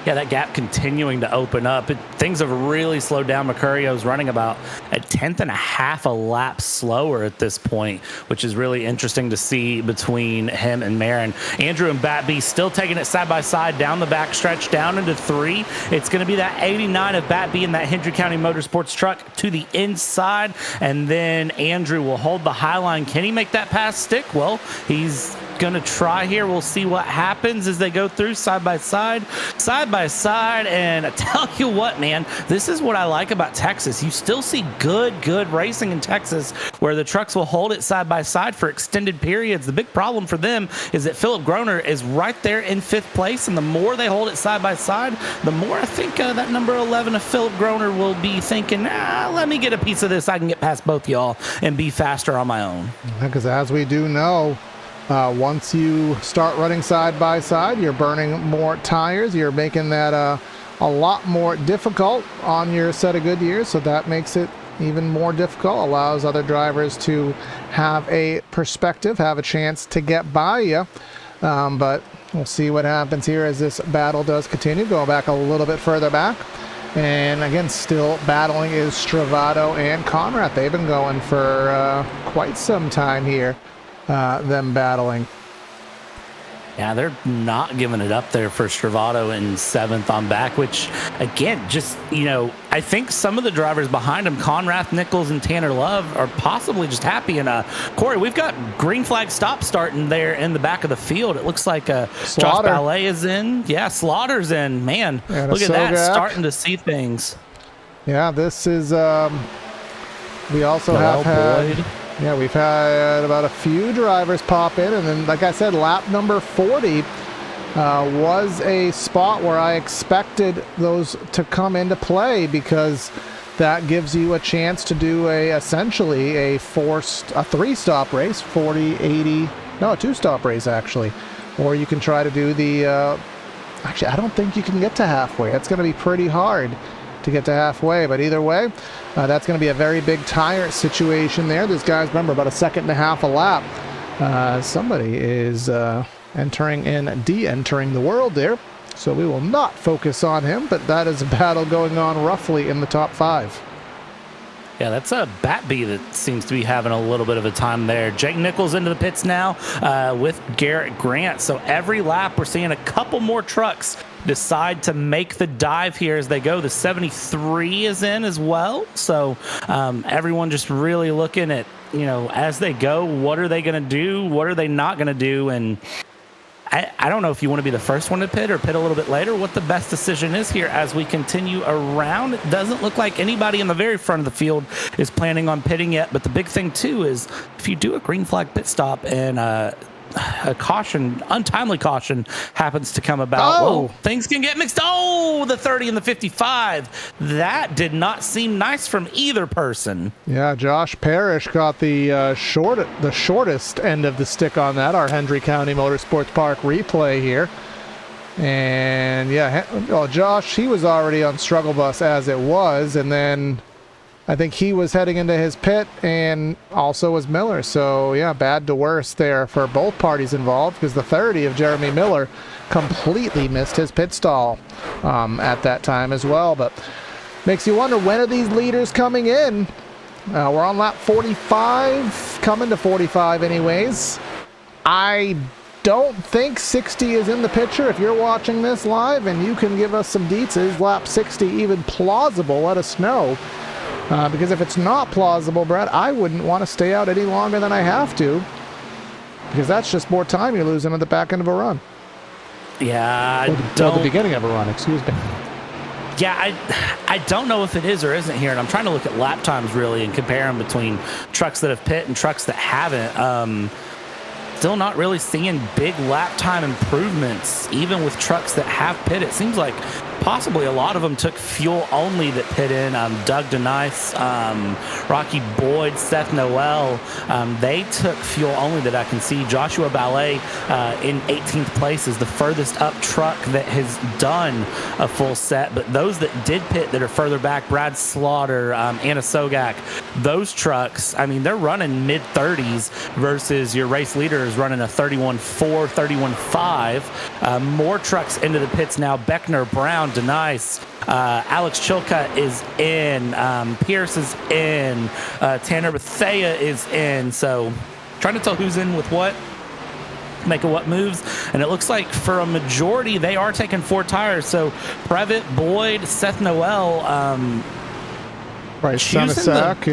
Yeah, that gap continuing to open up. Things have really slowed down. Mercurio's running about a tenth and a half a lap slower at this point, which is really interesting to see between him and Marin. Andrew and Batby still taking it side by side down the back stretch, down into 3. It's going to be that 89 of Batby in that Hendry County Motorsports truck to the inside, and then Andrew will hold the high line. Can he make that pass stick? Well, he's going to try here. We'll see what happens as they go through side by side. And I tell you what, man, this is what I like about Texas. You still see good racing in Texas where the trucks will hold it side by side for extended periods. The big problem for them is that Philip Groner is right there in 5th place, and the more they hold it side by side, the more I think that number 11 of Philip Groner will be thinking, let me get a piece of this. I can get past both y'all and be faster on my own. Because as we do know, once you start running side by side, you're burning more tires. You're making that a lot more difficult on your set of Goodyears, so that makes it even more difficult, allows other drivers to have a perspective, have a chance to get by you. But we'll see what happens here as this battle does continue. Going back a little bit further back. And again, still battling is Stravato and Conrad. They've been going for quite some time here. Them battling. Yeah, they're not giving it up there for Stravato in 7th on back, which, again, just, I think some of the drivers behind him, Conrath, Nichols, and Tanner Love, are possibly just happy. And, Corey, we've got green flag stop starting there in the back of the field. It looks like Josh Ballet is in. Yeah, Slaughter's in. Man, look at that, starting to see things. Yeah, this is, we also have had... Yeah, we've had about a few drivers pop in, and then, like I said, lap number 40 was a spot where I expected those to come into play, because that gives you a chance to do essentially a 3-stop race, 40, 80, no, a 2-stop race actually, or you can try to do the. Actually, I don't think you can get to halfway. That's going to be pretty hard to get to halfway, but either way, that's going to be a very big tire situation there. This guy's, remember, about a second and a half a lap. Somebody is entering and de-entering the world there, so we will not focus on him, but that is a battle going on roughly in the top 5. Yeah, that's a Batby that seems to be having a little bit of a time there. Jake Nichols into the pits now with Garrett Grant. So every lap we're seeing a couple more trucks decide to make the dive here as they go. The 73 is in as well. So everyone just really looking at, as they go, what are they going to do? What are they not going to do? And I don't know if you want to be the first one to pit or pit a little bit later, what the best decision is here as we continue around. It doesn't look like anybody in the very front of the field is planning on pitting yet. But the big thing, too, is if you do a green flag pit stop and a caution, untimely caution happens to come about, well, things can get mixed. Oh, the 30 and the 55. That did not seem nice from either person. Yeah, Josh Parrish got the shortest end of the stick on that, our Hendry County Motorsports Park replay here. And yeah, well, Josh, he was already on struggle bus as it was, and then I think he was heading into his pit, and also was Miller. So, yeah, bad to worse there for both parties involved, because the 30 of Jeremy Miller completely missed his pit stall at that time as well. But makes you wonder, when are these leaders coming in? We're on lap 45, coming to 45 anyways. I don't think 60 is in the picture. If you're watching this live and you can give us some deets, is lap 60 even plausible? Let us know. Because if it's not plausible, Brett, I wouldn't want to stay out any longer than I have to, because that's just more time you're losing at the back end of a run. Yeah, the beginning of a run, excuse me. Yeah, I don't know if it is or isn't here, and I'm trying to look at lap times really and compare them between trucks that have pit and trucks that haven't. Still not really seeing big lap time improvements, even with trucks that have pit. It seems like possibly a lot of them took fuel only that pit in. Doug DeNice, Rocky Boyd, Seth Noel, they took fuel only that I can see. Joshua Ballet in 18th place is the furthest up truck that has done a full set. But those that did pit that are further back, Brad Slaughter, Anna Sogak, those trucks, I mean, they're running mid-30s versus your race leader is running a 31.4, 31.5. More trucks into the pits now. Beckner, Brown, DeNice, Alex Chilcutt is in, Pierce is in, Tanner Bethea is in. So trying to tell who's in with what, making what moves, and it looks like for a majority they are taking 4 tires. So Previtt, Boyd, Seth Noel, right, Sack,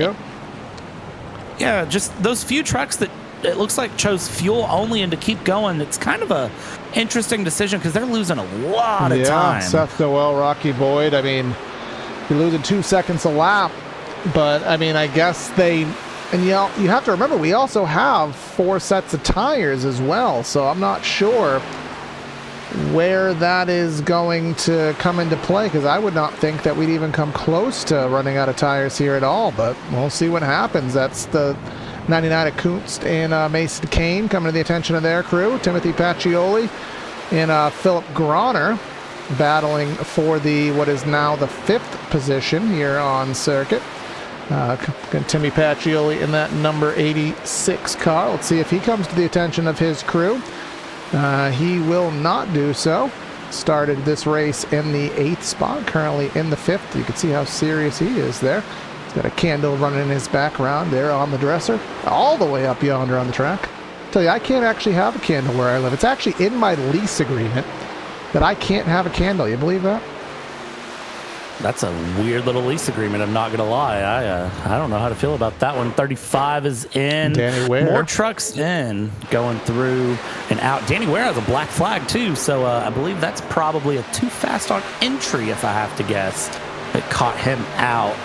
yeah, just those few trucks that it looks like chose fuel only and to keep going. It's kind of a interesting decision because they're losing a lot of time. Seth Noel, Rocky Boyd, I mean, you're losing 2 seconds a lap, but I mean, I guess you have to remember, we also have 4 sets of tires as well, so I'm not sure where that is going to come into play, because I would not think that we'd even come close to running out of tires here at all, but we'll see what happens. That's the 99 at Kunst and Mason Kane coming to the attention of their crew. Timothy Pacioli and Philip Groner battling for what is now the 5th position here on circuit. Timmy Pacioli in that number 86 car. Let's see if he comes to the attention of his crew. He will not do so. Started this race in the 8th spot, currently in the 5th. You can see how serious he is there. He's got a candle running in his background there on the dresser, all the way up yonder on the track. I tell you, I can't actually have a candle where I live. It's actually in my lease agreement that I can't have a candle. You believe that? That's a weird little lease agreement, I'm not going to lie. I don't know how to feel about that one. 35 is in. Danny Ware. More trucks in, going through and out. Danny Ware has a black flag, too, so I believe that's probably a too fast on entry, if I have to guess. It caught him out.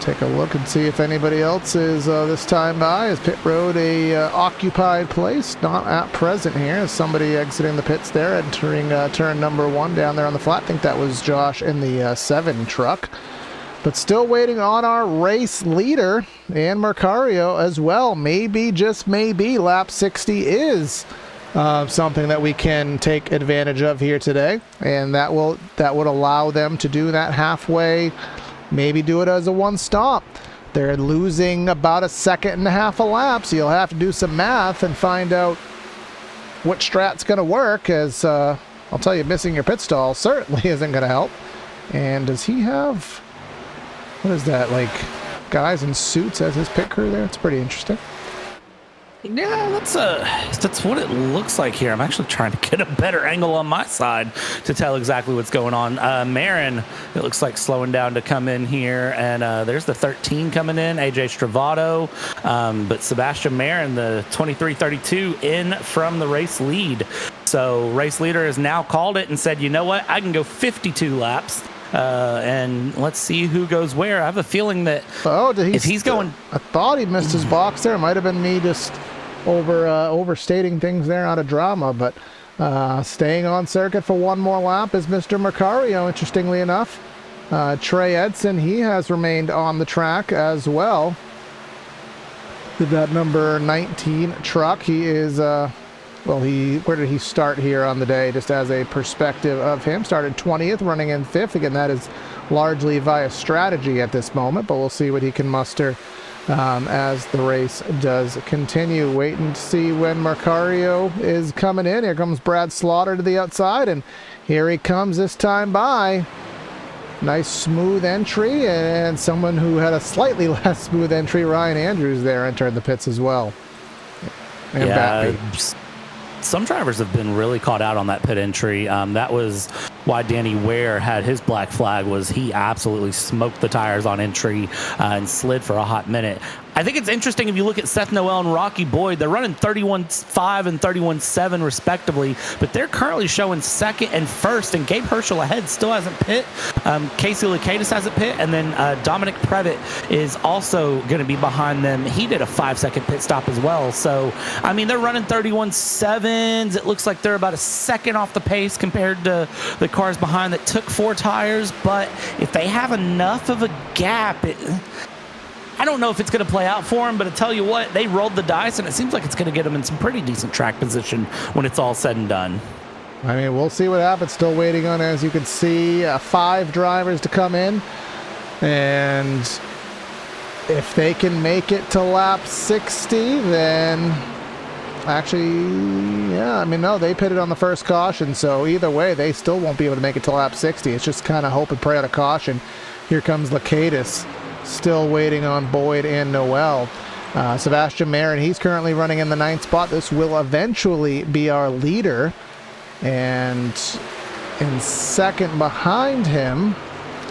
Take a look and see if anybody else is this time by. Is pit road a occupied place? Not at present here. Is somebody exiting the pits there, entering turn number 1 down there on the flat? I think that was Josh in the 7 truck. But still waiting on our race leader and Mercario as well. Maybe, just maybe, lap 60 is something that we can take advantage of here today, and that would allow them to do that halfway. Maybe do it as a 1-stop. They're losing about 1.5 seconds a lap, so you'll have to do some math and find out which strat's going to work, as I'll tell you, missing your pit stall certainly isn't going to help. And does he have... What is that, like guys in suits as his pit crew there? It's pretty interesting. Yeah, that's what it looks like here. I'm actually trying to get a better angle on my side to tell exactly what's going on. Marin, it looks like slowing down to come in here, and there's the 13 coming in, AJ Stravato, but Sebastian Marin, the 23:32, in from the race lead. So race leader has now called it and said, you know what, I can go 52 laps. And let's see who goes where. I have a feeling that if he's going... I thought he missed his box there. It might have been me just overstating things there out of drama, but staying on circuit for one more lap is Mr. Mercario, interestingly enough. Trey Edson, he has remained on the track as well. That number 19 truck, he is... where did he start here on the day? Just as a perspective of him, started 20th, running in 5th. Again, that is largely via strategy at this moment, but we'll see what he can muster as the race does continue. Waiting to see when Mercario is coming in. Here comes Brad Slaughter to the outside, and here he comes this time by. Nice smooth entry, and someone who had a slightly less smooth entry, Ryan Andrews, there entering the pits as well. And some drivers have been really caught out on that pit entry. That was why Danny Ware had his black flag, was he absolutely smoked the tires on entry and slid for a hot minute. I think it's interesting if you look at Seth Noel and Rocky Boyd. They're running 31.5 and 31.7 respectively, but they're currently showing second and first, and Gabe Herschel ahead still hasn't pit. Casey Lukaitis hasn't pit, and then Dominic Previtt is also going to be behind them. He did a 5-second pit stop as well. So, I mean, they're running 31.7s. It looks like they're about a second off the pace compared to the cars behind that took 4 tires, but if they have enough of a gap, I don't know if it's going to play out for them, but I tell you what, they rolled the dice, and it seems like it's going to get them in some pretty decent track position when it's all said and done. I mean, we'll see what happens. Still waiting on, as you can see, 5 drivers to come in. And if they can make it to lap 60, then actually, yeah, I mean, no, they pitted on the first caution. So either way, they still won't be able to make it to lap 60. It's just kind of hope and pray out of caution. Here comes Lukaitis. Still waiting on Boyd and Noel. Sebastian Marin, he's currently running in the 9th spot. This will eventually be our leader. And in second behind him,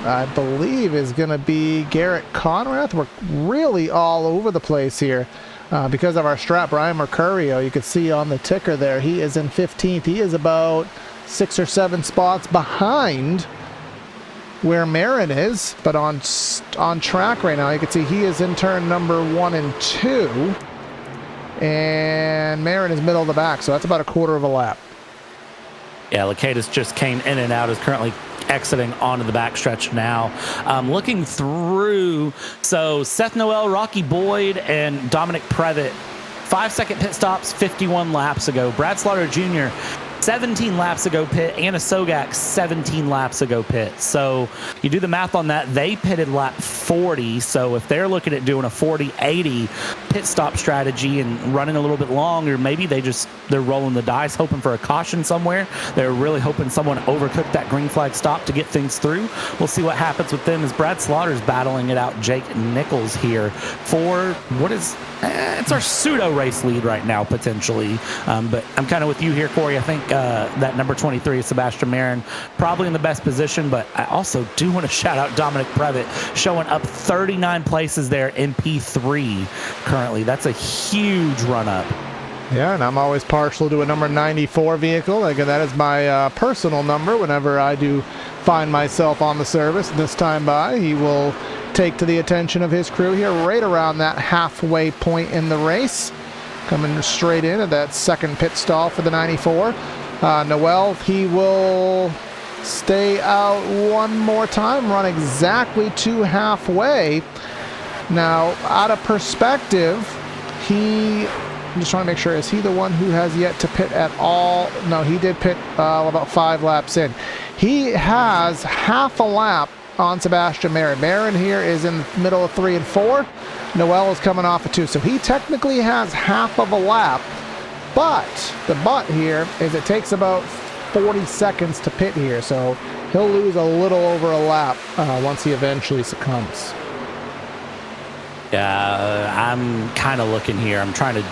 I believe, is going to be Garrett Conrath. We're really all over the place here because of our strap. Brian Mercario, you can see on the ticker there, he is in 15th. He is about 6 or 7 spots behind where Marin is, but on track right now, you can see he is in turn number 1 and 2, and Marin is middle of the back, so that's about a quarter of a lap. Yeah, Lukaitis just came in and out, is currently exiting onto the backstretch now. Looking through, so Seth Noel, Rocky Boyd, and Dominic Previtt, 5-second pit stops 51 laps ago. Brad Slaughter Jr., 17 laps ago pit. Anna Sogak, 17 laps ago pit. So you do the math on that, they pitted lap 40. So if they're looking at doing a 40-80 pit stop strategy and running a little bit longer, maybe they're rolling the dice, hoping for a caution somewhere. They're really hoping someone overcooked that green flag stop to get things through. We'll see what happens with them as Brad Slaughter's battling it out. Jake Nichols here for what is it's our pseudo race lead right now, potentially. But I'm kind of with you here, Corey. I think that number 23 is Sebastian Marin, probably in the best position, but I also do want to shout out Dominic Previtt, showing up 39 places there in P3 currently. That's a huge run up. Yeah, and I'm always partial to a number 94 vehicle. Again, that is my personal number whenever I do find myself on the service. This time by, he will take to the attention of his crew here right around that halfway point in the race. Coming straight in at that second pit stall for the 94. Noel, he will stay out one more time, run exactly to halfway. Now, out of perspective, I'm just trying to make sure, is he the one who has yet to pit at all? No, he did pit about 5 laps in. He has half a lap on Sebastian Marin. Marin here is in the middle of 3 and 4. Noel is coming off of 2. So he technically has half of a lap. But the but here is it takes about 40 seconds to pit here. So he'll lose a little over a lap once he eventually succumbs. Yeah, I'm kind of looking here. I'm trying to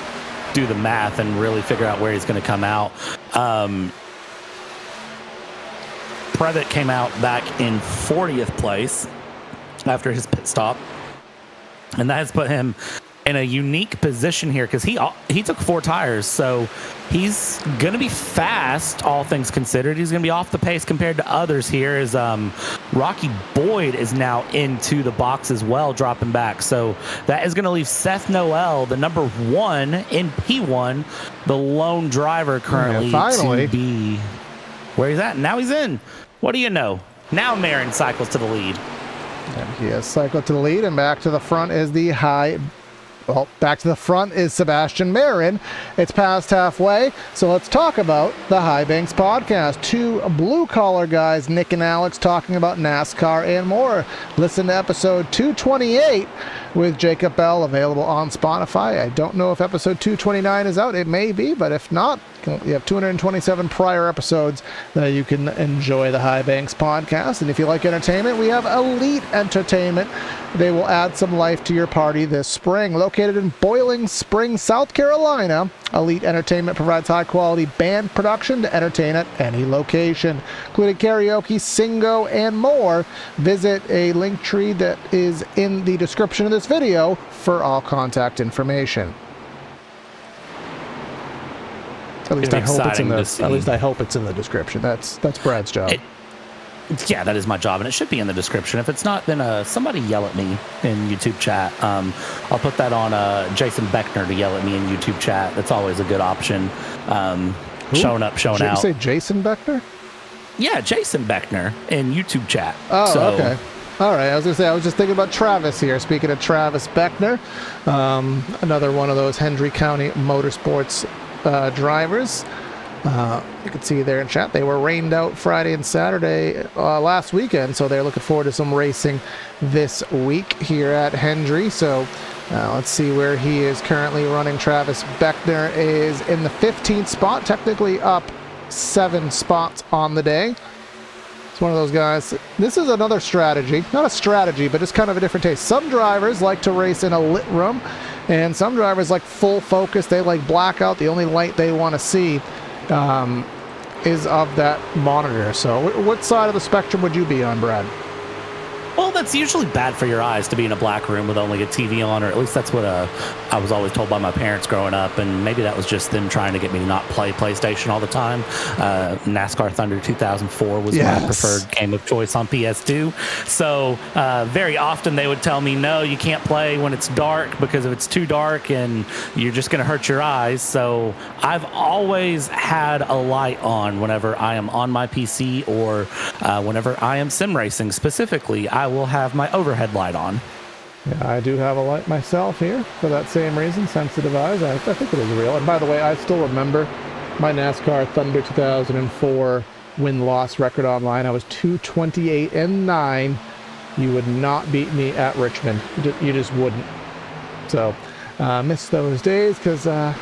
do the math and really figure out where he's going to come out. Previtt came out back in 40th place after his pit stop, and that has put him in a unique position here because he took 4 tires, so he's going to be fast, all things considered. He's going to be off the pace compared to others here as Rocky Boyd is now into the box as well, dropping back. So that is going to leave Seth Noel, the number 1 in P1, the lone driver currently to be where he's at. Now he's in. What do you know? Now Marin cycles to the lead. And he has cycled to the lead, and back to the front is back to the front is Sebastian Marin. It's past halfway, so let's talk about the High Banks podcast. 2 blue-collar guys, Nick and Alex, talking about NASCAR and more. Listen to episode 228 with Jacob Bell, available on Spotify. I don't know if episode 229 is out. It may be, but if not, you have 227 prior episodes that you can enjoy the High Banks podcast. And if you like entertainment, we have Elite Entertainment. They will add some life to your party this spring. Located in Boiling Springs, South Carolina, Elite Entertainment provides high-quality band production to entertain at any location, including karaoke, singo, and more. Visit a link tree that is in the description of this video for all contact information. At least I hope it's in the description. That's Brad's job. Yeah, that is my job, and it should be in the description. If it's not, then somebody yell at me in YouTube chat. I'll put that on Jason Beckner to yell at me in YouTube chat. That's always a good option. Showing up, showing out. Did you say Jason Beckner? Yeah, Jason Beckner in YouTube chat. Oh, okay. All right, I was going to say, I was just thinking about Travis here. Speaking of Travis Beckner, another one of those Hendry County Motorsports drivers. You can see there in chat, they were rained out Friday and Saturday last weekend, so they're looking forward to some racing this week here at Hendry. So let's see where he is currently running. Travis Beckner is in the 15th spot, technically up 7 spots on the day. It's one of those guys. This is another strategy, not a strategy, but it's kind of a different taste. Some drivers like to race in a lit room, and some drivers like full focus. They like blackout. The only light they want to see is of that monitor. So what side of the spectrum would you be on, Brad? Well, that's usually bad for your eyes to be in a black room with only a TV on, or at least that's what I was always told by my parents growing up, and maybe that was just them trying to get me to not play PlayStation all the time. NASCAR Thunder 2004 was my preferred game of choice on PS2, so very often they would tell me, no, you can't play when it's dark, because if it's too dark and you're just going to hurt your eyes. So I've always had a light on whenever I am on my PC, or whenever I am sim racing specifically. I will have my overhead light on. Yeah, I do have a light myself here for that same reason. Sensitive eyes. I think it is real. And by the way, I still remember my NASCAR Thunder 2004 win-loss record online. I was 228-9. You would not beat me at Richmond. You just wouldn't. So, miss those days because, well,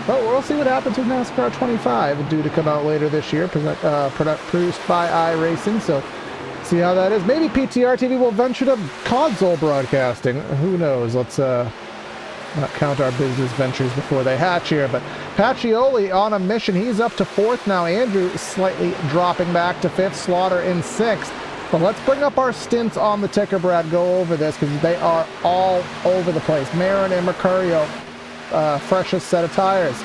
we'll see what happens with NASCAR 25, due to come out later this year, produced by iRacing. So, see how that is. Maybe PTR TV will venture to console broadcasting. Who knows? Let's not count our business ventures before they hatch here. But Pacioli on a mission. He's up to 4th now. Andrew slightly dropping back to 5th. Slaughter in 6th. But let's bring up our stints on the ticker, Brad. Go over this because they are all over the place. Marin and Mercurio, freshest set of tires.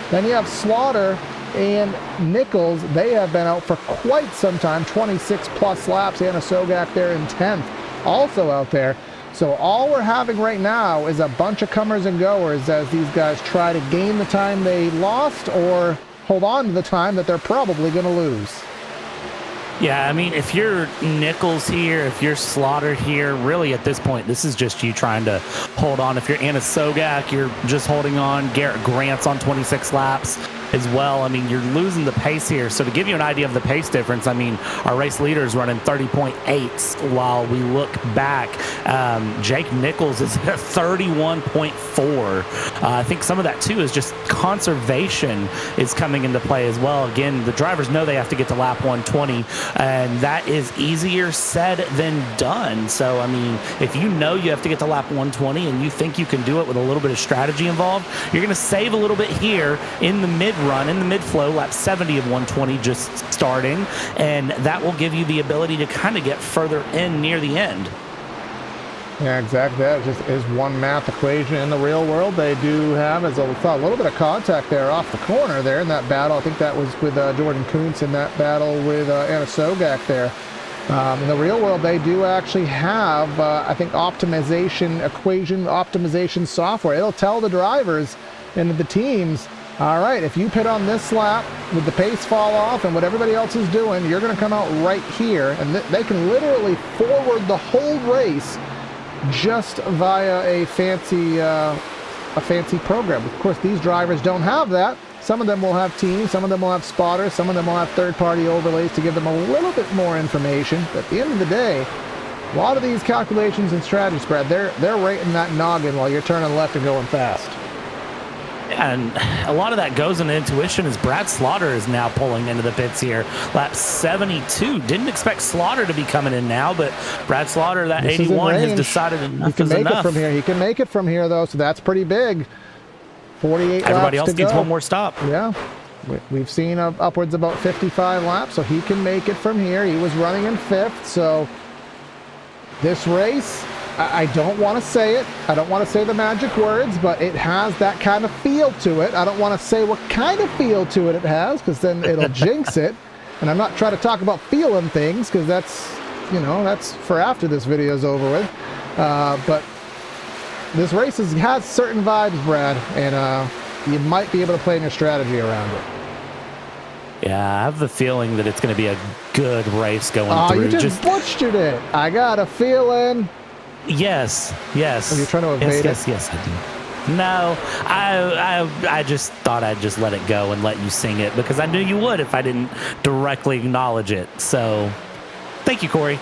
Then you have Slaughter and Nichols. They have been out for quite some time, 26 plus laps. Anna Sogak there in 10th, also out there. So all we're having right now is a bunch of comers and goers as these guys try to gain the time they lost or hold on to the time that they're probably going to lose. Yeah, I mean, if you're Nichols here, if you're Slaughter here, really at this point, this is just you trying to hold on. If you're Anna Sogak, you're just holding on. Garrett Grant's on 26 laps. as well. I mean, you're losing the pace here. So to give you an idea of the pace difference, I mean, our race leader is running 30.8 while we look back. Jake Nichols is 31.4. I think some of that too is just conservation is coming into play as well. Again, the drivers know they have to get to lap 120, and that is easier said than done. So, I mean, if you know you have to get to lap 120 and you think you can do it with a little bit of strategy involved, you're going to save a little bit here in the mid-run, in the mid-flow, lap 70 of 120 just starting, and that will give you the ability to kind of get further in near the end. Yeah, exactly. That just is one math equation. In the real world, they do have, as we saw, a little bit of contact there off the corner there in that battle. I think that was with Jordan Kuntz in that battle with Anna Sogak there. In the real world, they do actually have, I think, optimization software. It'll tell the drivers and the teams, all right, if you pit on this lap with the pace fall off and what everybody else is doing, you're going to come out right here. And they can literally forward the whole race just via a fancy program. Of course, these drivers don't have that. Some of them will have teams, some of them will have spotters, some of them will have third-party overlays to give them a little bit more information. But at the end of the day, a lot of these calculations and strategies, Brad, they're right in that noggin while you're turning left and going fast. And a lot of that goes into intuition as Brad Slaughter is now pulling into the pits here. Lap 72. Didn't expect Slaughter to be coming in now, but Brad Slaughter, that 81, has decided enough is enough. He can make it from here. He can make it from here, though, so that's pretty big. 48 Everybody laps else to needs go. one more stop. Yeah. We've seen upwards about 55 laps, so he can make it from here. He was running in 5th, so this race, I don't want to say it. I don't want to say the magic words, but it has that kind of feel to it. I don't want to say what kind of feel to it has, because then it'll jinx it. And I'm not trying to talk about feeling things, because that's, that's for after this video is over with. But this race has certain vibes, Brad, and you might be able to plan your strategy around it. Yeah, I have the feeling that it's going to be a good race going through. You just butchered it. I got a feeling. Yes. Are you trying to evade it? Yes, I do. No, I just thought I'd just let it go and let you sing it because I knew you would if I didn't directly acknowledge it. So, thank you, Corey.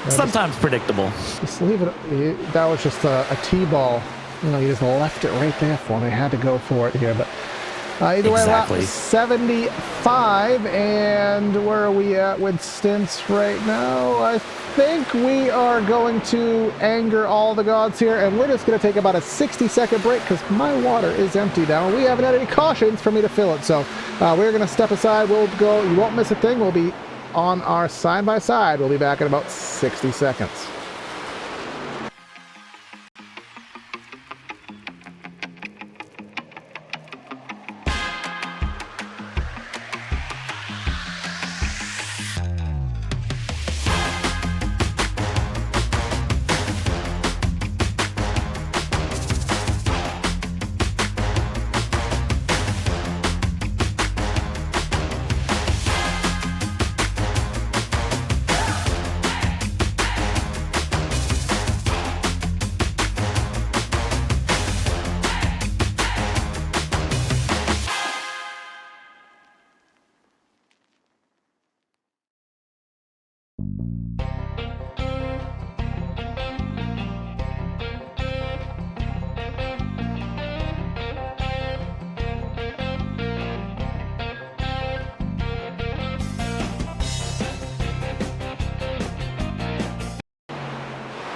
Sometimes predictable. Just leave it. That was just a T-ball. You just left it right there for me. I had to go for it here, but either way, lap 75, and where are we at with stints right now? I think we are going to anger all the gods here, and we're just going to take about a 60-second break because my water is empty now. We haven't had any cautions for me to fill it, so we're going to step aside. We'll go. You won't miss a thing. We'll be on our side-by-side. We'll be back in about 60 seconds.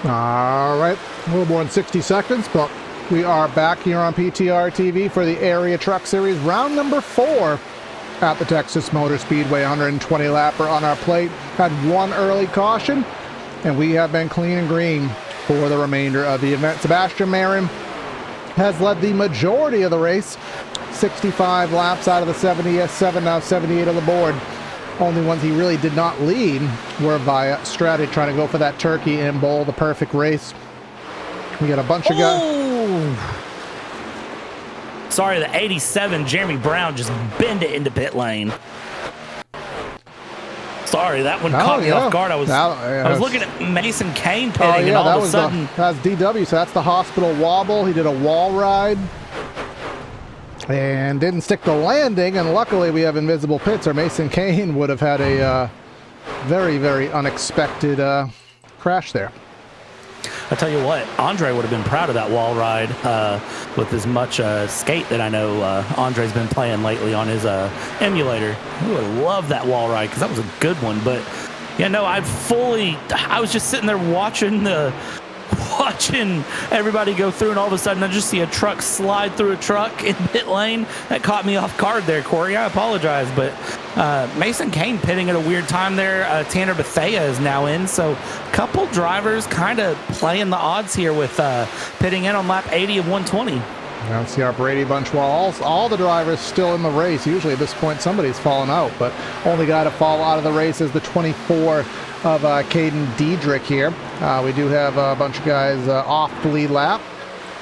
All right, a little more than 60 seconds, but we are back here on PTR TV for the Area Truck Series, round number 4 at the Texas Motor Speedway. 120 lapper on our plate. Had one early caution, and we have been clean and green for the remainder of the event. Sebastian Marin has led the majority of the race, 65 laps out of the 77, now 78 on the board. Only ones he really did not lead were via strategy, trying to go for that turkey and bowl the perfect race. We got a bunch of guys. Sorry, the 87 Jeremy Brown just bend it into pit lane. Sorry, that one caught me off guard. I was looking at Mason Kane pitting, and all of a sudden that's DW. So that's the hospital wobble. He did a wall ride. and didn't stick the landing, and luckily we have invisible pits, or Mason Kane would have had a very, very unexpected crash there. I tell you what, Andre would have been proud of that wall ride with as much skate that I know Andre's been playing lately on his emulator. He would have loved that wall ride because that was a good one. But yeah, no, I was just sitting there watching everybody go through, and all of a sudden I just see a truck slide through a truck in pit lane. That caught me off guard there, Corey. I apologize, but Mason Kane pitting at a weird time there. Tanner Bethea is now in, so a couple drivers kind of playing the odds here with pitting in on lap 80 of 120. That's the Brady Bunch wall. All the drivers still in the race. Usually at this point somebody's fallen out, but only guy to fall out of the race is the 24 of Caden Diedrich here. We do have a bunch of guys off the lead lap,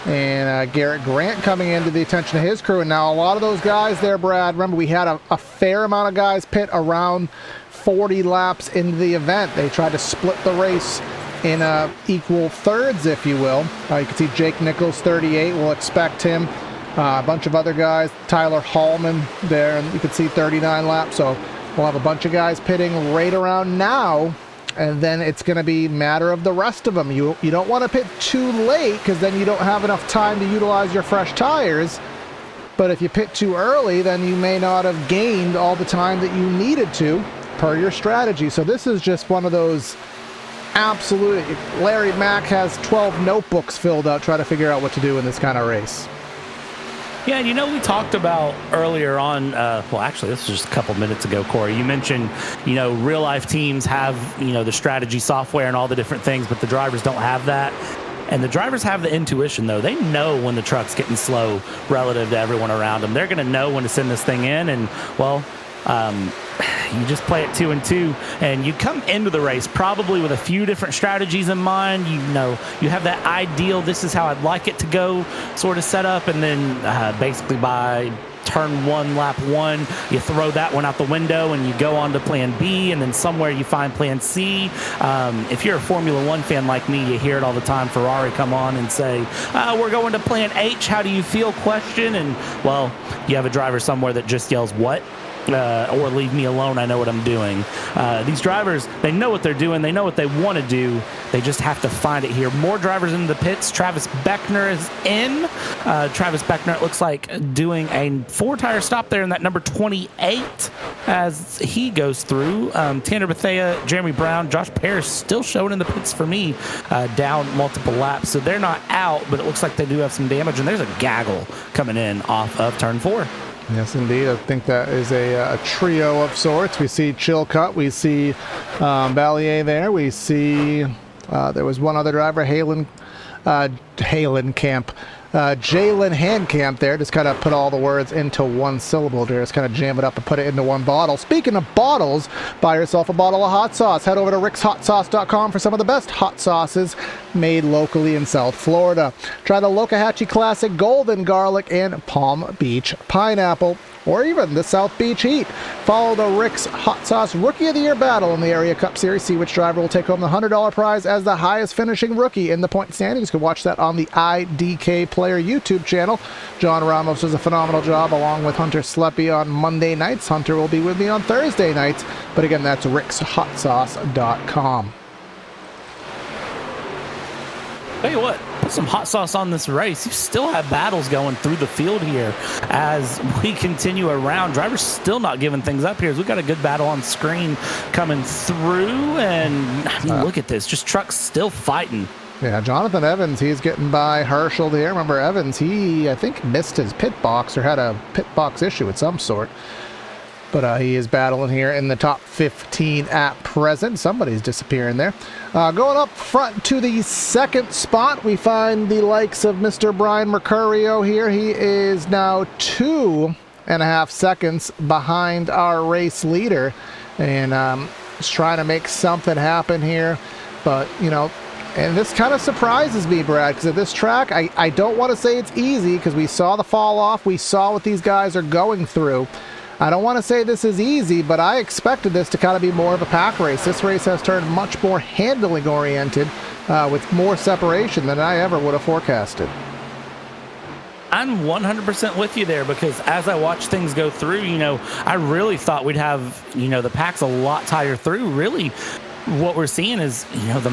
and Garrett Grant coming into the attention of his crew. And now a lot of those guys there, Brad, remember we had a fair amount of guys pit around 40 laps into the event. They tried to split the race in equal thirds, if you will. You can see Jake Nichols, 38. We'll expect him. A bunch of other guys. Tyler Hallman there, and you can see 39 laps. So we'll have a bunch of guys pitting right around now, and then it's going to be a matter of the rest of them. You don't want to pit too late because then you don't have enough time to utilize your fresh tires. But if you pit too early, then you may not have gained all the time that you needed to per your strategy. So this is just one of those absolute. Larry Mack has 12 notebooks filled out trying to figure out what to do in this kind of race. Yeah, you know, we talked about earlier on, well, actually, this was just a couple minutes ago, Corey. You mentioned, real life teams have, the strategy software and all the different things, but the drivers don't have that. And the drivers have the intuition, though. They know when the truck's getting slow relative to everyone around them. They're going to know when to send this thing in. And, well, you just play it 2 and 2, and you come into the race probably with a few different strategies in mind. You have that ideal, this is how I'd like it to go sort of set up, and then basically by turn 1, lap 1, you throw that one out the window and you go on to plan B, and then somewhere you find plan C. If you're a Formula One fan like me, you hear it all the time. Ferrari come on and say, we're going to plan H, how do you feel, question, and well, you have a driver somewhere that just yells what? Or leave me alone, I know what I'm doing. These drivers, they know what they're doing. They know what they want to do. They just have to find it here. More drivers in the pits. Travis Beckner is in. Travis Beckner, it looks like, doing a 4-tire stop there in that number 28 as he goes through. Tanner Bethea, Jeremy Brown, Josh Parrish still showing in the pits for me, down multiple laps. So they're not out, but it looks like they do have some damage. And there's a gaggle coming in off of turn 4. Yes, indeed. I think that is a trio of sorts. We see Chilcutt. We see Ballier there. We see there was one other driver, Jalen Handcamp there. Just kind of put all the words into one syllable there. Just kind of jam it up and put it into one bottle. Speaking of bottles, buy yourself a bottle of hot sauce. Head over to rickshotsauce.com for some of the best hot sauces made locally in South Florida. Try the Lokahatchee Classic Golden Garlic and Palm Beach Pineapple, or even the South Beach Heat. Follow the Rick's Hot Sauce Rookie of the Year battle in the Area Cup Series. See which driver will take home the $100 prize as the highest finishing rookie in the point standings. You can watch that on the IDK Player YouTube channel. John Ramos does a phenomenal job along with Hunter Sleppy on Monday nights. Hunter will be with me on Thursday nights. But again, that's rickshotsauce.com. Tell you what, put some hot sauce on this race. You still have battles going through the field here as we continue around. Drivers still not giving things up here. We've got a good battle on screen coming through, and I mean, look at this. Just trucks still fighting. Yeah, Jonathan Evans, he's getting by Herschel here. Remember, Evans, he, I think, missed his pit box or had a pit box issue of some sort. But he is battling here in the top 15 at present. Somebody's disappearing there. Going up front to the second spot, we find the likes of Mr. Brian Mercurio here. He is now 2.5 seconds behind our race leader. And he's trying to make something happen here. But, and this kind of surprises me, Brad, because at this track, I don't want to say it's easy because we saw the fall off. We saw what these guys are going through. I don't want to say this is easy, but I expected this to kind of be more of a pack race. This race has turned much more handling oriented with more separation than I ever would have forecasted. I'm 100% with you there, because as I watch things go through, I really thought we'd have, the packs a lot tighter through. Really, what we're seeing is, the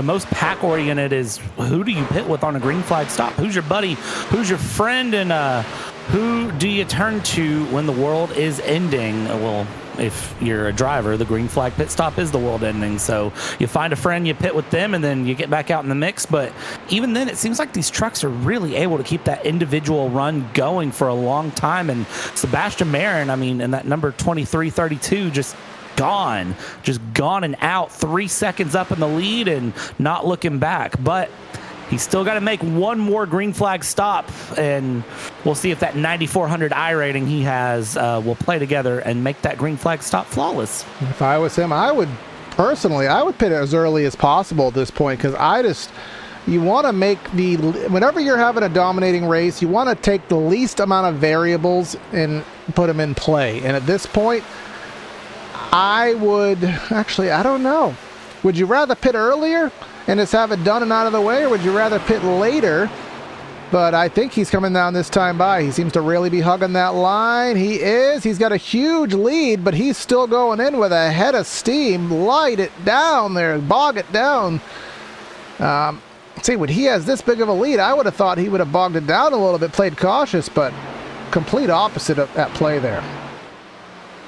most pack oriented is, who do you pit with on a green flag stop? Who's your buddy? Who's your friend? And who do you turn to when the world is ending? Well, if you're a driver, the green flag pit stop is the world ending. So you find a friend, you pit with them, and then you get back out in the mix. But even then, it seems like these trucks are really able to keep that individual run going for a long time. And Sebastian Marin, in that number 2332, just gone and out, 3 seconds up in the lead and not looking back. But he's still got to make one more green flag stop, and we'll see if that 9,400 I rating he has will play together and make that green flag stop flawless. If I was him, I would pit it as early as possible at this point, because you want to make whenever you're having a dominating race, you want to take the least amount of variables and put them in play. And at this point, I don't know. Would you rather pit earlier and just have it done and out of the way, or would you rather pit later? But I think he's coming down this time by. He seems to really be hugging that line. He is. He's got a huge lead, but he's still going in with a head of steam. Light it down there. Bog it down. See, when he has this big of a lead, I would have thought he would have bogged it down a little bit, played cautious, but complete opposite at play there.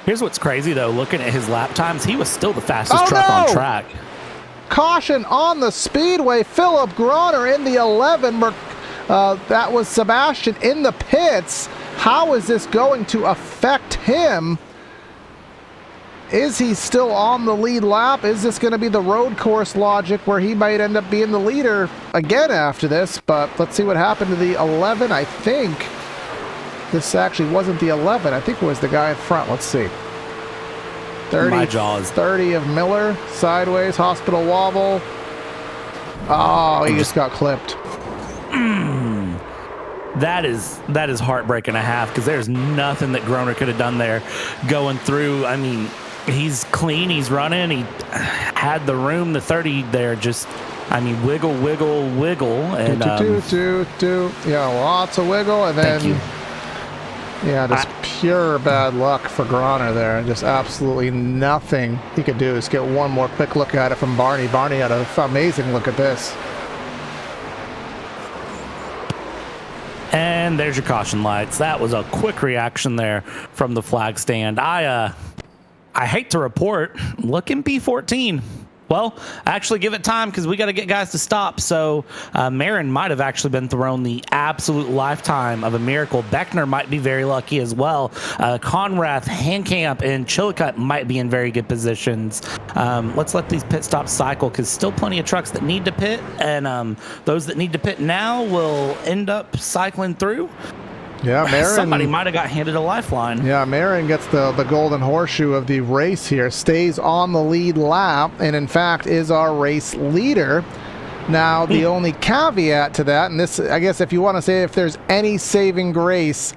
Here's what's crazy, though. Looking at his lap times, he was still the fastest truck on track. Caution on the speedway. Philip Groner in the 11. That was Sebastian in the pits. How is this going to affect him? Is he still on the lead lap? Is this going to be the road course logic where he might end up being the leader again after this? But let's see what happened to the 11. I think this actually wasn't the 11. I think it was the guy in front. Let's see. 30 of Miller, sideways, hospital wobble. Oh, he just got clipped. That is heartbreaking and a half, because there's nothing that Groner could have done there going through. He's clean, he's running, he had the room, the 30 there, just, wiggle, and yeah, lots of wiggle, and then, yeah, just pure bad luck for Groner there. Just absolutely nothing he could do. Just get one more quick look at it from Barney. Barney had an amazing look at this. And there's your caution lights. That was a quick reaction there from the flag stand. I hate to report, looking P14. Well, actually give it time, because we got to get guys to stop. So Marin might have actually been thrown the absolute lifetime of a miracle. Beckner might be very lucky as well. Conrath, Handcamp, and Chillicott might be in very good positions. Let's let these pit stops cycle, because still plenty of trucks that need to pit, and those that need to pit now will end up cycling through. Yeah, Marin. Somebody might have got handed a lifeline. Yeah, Marin gets the golden horseshoe of the race here, stays on the lead lap, and in fact is our race leader. Now, the only caveat to that, and this, I guess if you want to say if there's any saving grace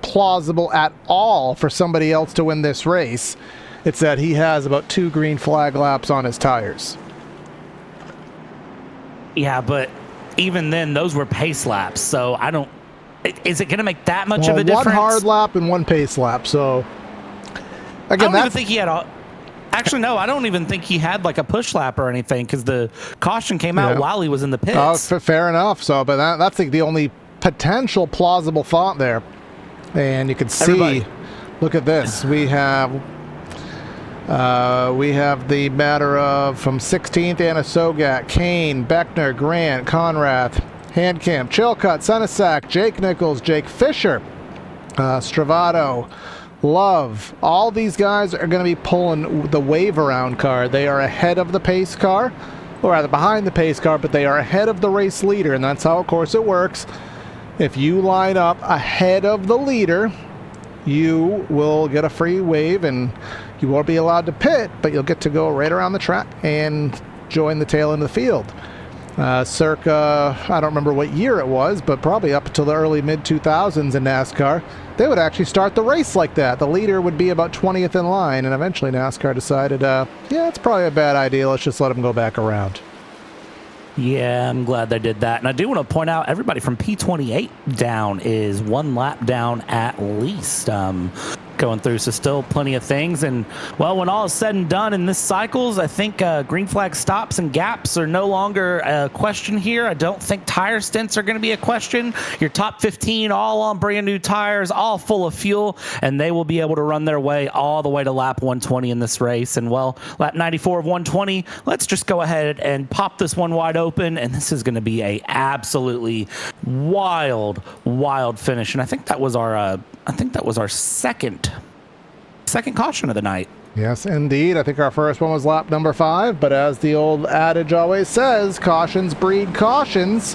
plausible at all for somebody else to win this race, it's that he has about 2 green flag laps on his tires. Yeah, but even then, those were pace laps, so I don't... Is it going to make that much of a difference? One hard lap and one pace lap. So, again, I don't even think he had actually, no, I don't even think he had like a push lap or anything, because the caution came out while he was in the pits. Oh, fair enough. So, but that's the only potential plausible thought there. And you can see, look at this. We have the matter of from 16th, Anna Sogat, Kane, Beckner, Grant, Conrath, Handcamp, Chilcott, Senesac, Jake Nichols, Jake Fisher, Stravato, Love. All these guys are going to be pulling the wave around car. They are ahead of the pace car, or rather behind the pace car, but they are ahead of the race leader, and that's how, of course, it works. If you line up ahead of the leader, you will get a free wave, and you won't be allowed to pit, but you'll get to go right around the track and join the tail end of the field. Circa, I don't remember what year it was, but probably up until the early mid-2000s in NASCAR, they would actually start the race like that. The leader would be about 20th in line, and eventually NASCAR decided, yeah, it's probably a bad idea. Let's just let them go back around. Yeah, I'm glad they did that. And I do want to point out everybody from P28 down is 1 lap down at least. Going through, so still plenty of things. And well, when all is said and done in this cycles, I think green flag stops and gaps are no longer a question here. I don't think tire stints are going to be a question. Your top 15 all on brand new tires, all full of fuel, and they will be able to run their way all the way to lap 120 in this race. And well, lap 94 of 120, let's just go ahead and pop this one wide open, and this is going to be a absolutely wild finish. And I think that was our second caution of the night. Yes, indeed. I think our first one was lap number 5, but as the old adage always says, cautions breed cautions.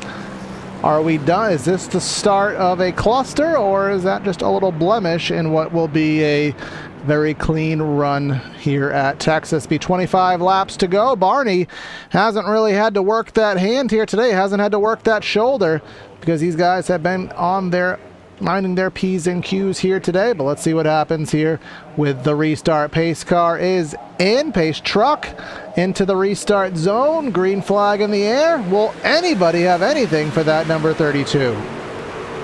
Are we done? Is this the start of a cluster, or is that just a little blemish in what will be a very clean run here at Texas? Be 25 laps to go. Barney hasn't really had to work that hand here today, hasn't had to work that shoulder, because these guys have been on their minding their P's and Q's here today. But let's see what happens here with the restart. Pace car is in. Pace truck into the restart zone. Green flag in the air. Will anybody have anything for that number 32?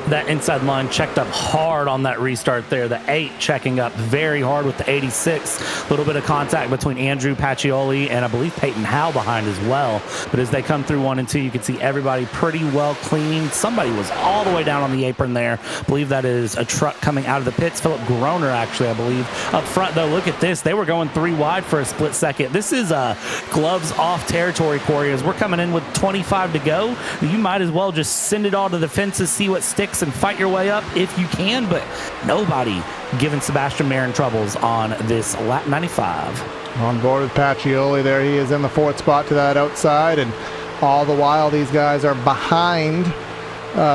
That inside line checked up hard on that restart there. The 8 checking up very hard with the 86. A little bit of contact between Andrew Pacioli and I believe Peyton Howe behind as well. But as they come through 1 and 2, you can see everybody pretty well clean. Somebody was all the way down on the apron there. I believe that is a truck coming out of the pits. Philip Groner, actually, I believe. Up front, though, look at this. They were going 3 wide for a split second. This is gloves off territory, Corey. As we're coming in with 25 to go, you might as well just send it all to the fences, see what sticks, and fight your way up if you can. But nobody giving Sebastian Marin troubles on this lap 95. On board with Pacioli there. He is in the 4th spot to that outside, and all the while these guys are behind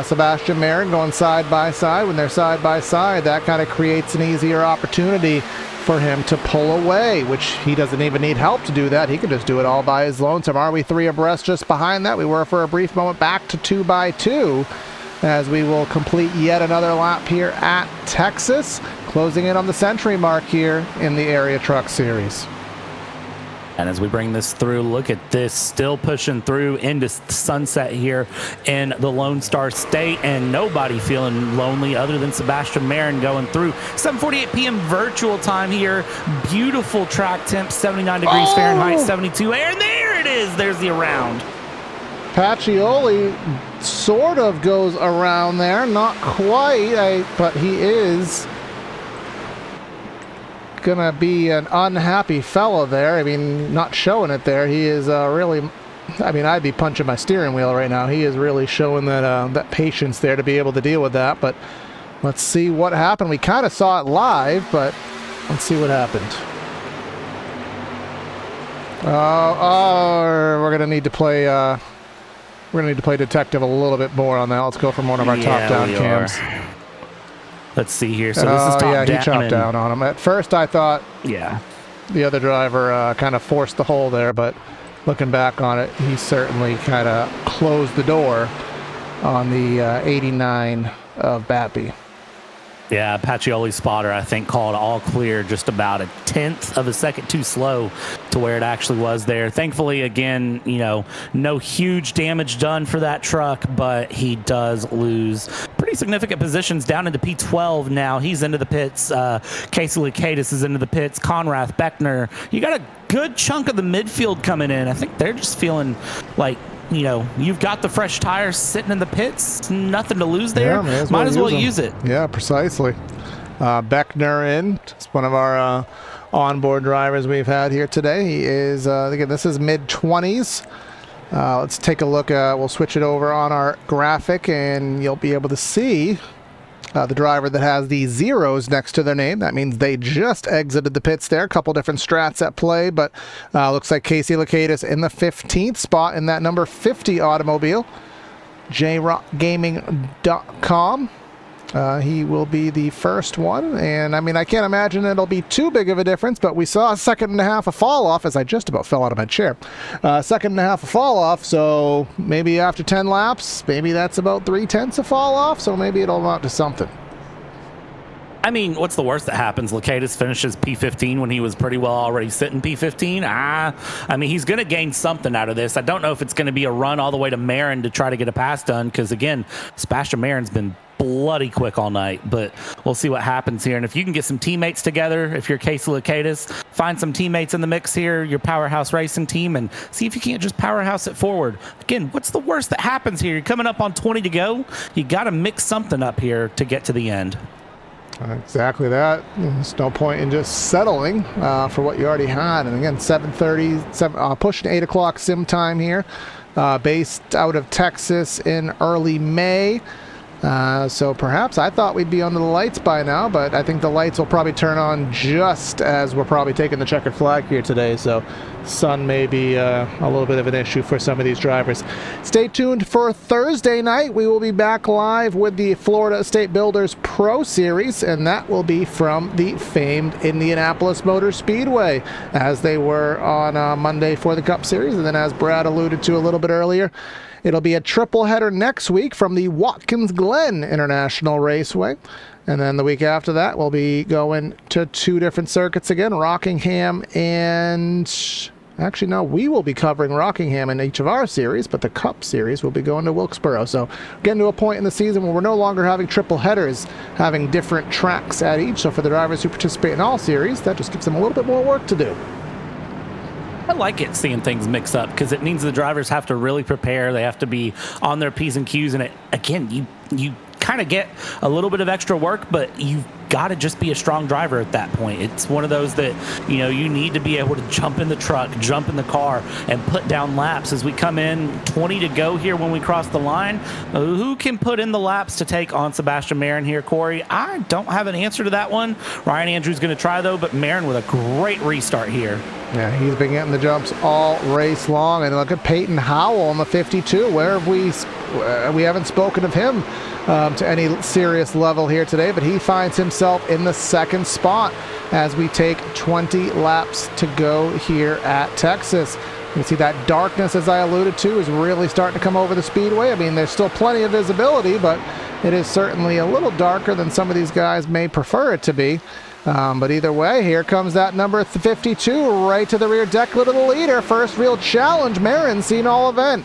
Sebastian Marin, going side by side. When they're side by side, that kind of creates an easier opportunity for him to pull away, which he doesn't even need help to do that. He can just do it all by his lonesome. Are we 3 abreast just behind that? We were for a brief moment back to 2 by 2. As we will complete yet another lap here at Texas, closing in on the century mark here in the Area Truck Series. And as we bring this through, look at this, still pushing through into sunset here in the Lone Star State, and nobody feeling lonely other than Sebastian Marin going through. 7:48 p.m. virtual time here. Beautiful track temp, 79 degrees Fahrenheit, 72 air, and there it is. There's the around. Pacioli sort of goes around there, not quite, but he is gonna be an unhappy fellow there. I mean, not showing it there. He is really, I mean, I'd be punching my steering wheel right now. He is really showing that that patience there to be able to deal with that. But let's see what happened. We kind of saw it live, but let's see what happened. We're gonna need to play. We're going to need to play detective a little bit more on that. Let's go from one of our top-down cams. Let's see here. So this is top-down. Yeah, he chopped down on him. At first, I thought the other driver kind of forced the hole there, but looking back on it, he certainly kind of closed the door on the 89 of Batby. Yeah, Pacioli's spotter, I think, called all clear just about a 1/10 of a second too slow to where it actually was there. Thankfully, again, you know, no huge damage done for that truck, but he does lose pretty significant positions down into P12 now. He's into the pits. Casey Lukaitis is into the pits. Conrad Beckner. You got a good chunk of the midfield coming in. I think they're just feeling like, you know, you've got the fresh tires sitting in the pits, nothing to lose there. Yeah, might as well use it. Yeah, precisely. Beckner in, just one of our onboard drivers we've had here today. He is, again, this is mid-20s. Let's take a look. We'll switch it over on our graphic, and you'll be able to see the driver that has the zeros next to their name. That means they just exited the pits there. A couple different strats at play, but looks like Casey Lukaitis in the 15th spot in that number 50 automobile. JRockGaming.com. He will be the first one, and I mean, I can't imagine it'll be too big of a difference, but we saw a 1.5 of fall off as I just about fell out of my chair. 1.5 of fall off, so maybe after 10 laps, maybe that's about 0.3 of fall off, so maybe it'll amount to something. I mean, what's the worst that happens? Lakatos finishes P15 when he was pretty well already sitting P15. I mean, he's going to gain something out of this. I don't know if it's going to be a run all the way to Marin to try to get a pass done because, again, Sebastian Marin's been bloody quick all night, but we'll see what happens here. And if you can get some teammates together, if you're Casey Lakatos, find some teammates in the mix here, your Powerhouse Racing team, and see if you can't just powerhouse it forward. Again, what's the worst that happens here? You're coming up on 20 to go. You got to mix something up here to get to the end. Exactly that. There's no point in just settling for what you already had. And again, 7:30, pushing 8 o'clock sim time here, based out of Texas in early May. So perhaps I thought we'd be under the lights by now, but I think the lights will probably turn on just as we're probably taking the checkered flag here today. So sun may be a little bit of an issue for some of these drivers. Stay tuned for Thursday night. We will be back live with the Florida State Builders Pro Series, and that will be from the famed Indianapolis Motor Speedway, as they were on Monday for the Cup Series. And then, as Brad alluded to a little bit earlier, it'll be a triple header next week from the Watkins Glen International Raceway. And then the week after that, we'll be going to 2 different circuits again, Rockingham and... Actually, no, we will be covering Rockingham in each of our series, but the Cup Series will be going to Wilkesboro. So getting to a point in the season where we're no longer having triple headers, having different tracks at each. So for the drivers who participate in all series, that just gives them a little bit more work to do. I like it seeing things mix up because it means the drivers have to really prepare. They have to be on their P's and Q's. And again, you kind of get a little bit of extra work, but you've got to just be a strong driver at that point. It's one of those that, you need to be able to jump in the truck, jump in the car, and put down laps. As we come in 20 to go here when we cross the line, who can put in the laps to take on Sebastian Marin here, Corey? I don't have an answer to that one. Ryan Andrews going to try, though, but Marin with a great restart here. Yeah, he's been getting the jumps all race long. And look at Peyton Howell on the 52. Where have we haven't spoken of him to any serious level here today, but he finds himself in the 2nd spot as we take 20 laps to go here at Texas. You can see that darkness, as I alluded to, is really starting to come over the speedway. I mean, there's still plenty of visibility, but it is certainly a little darker than some of these guys may prefer it to be. But either way, here comes that number 52 right to the rear decklet of the leader. First real challenge. Marin seen all event.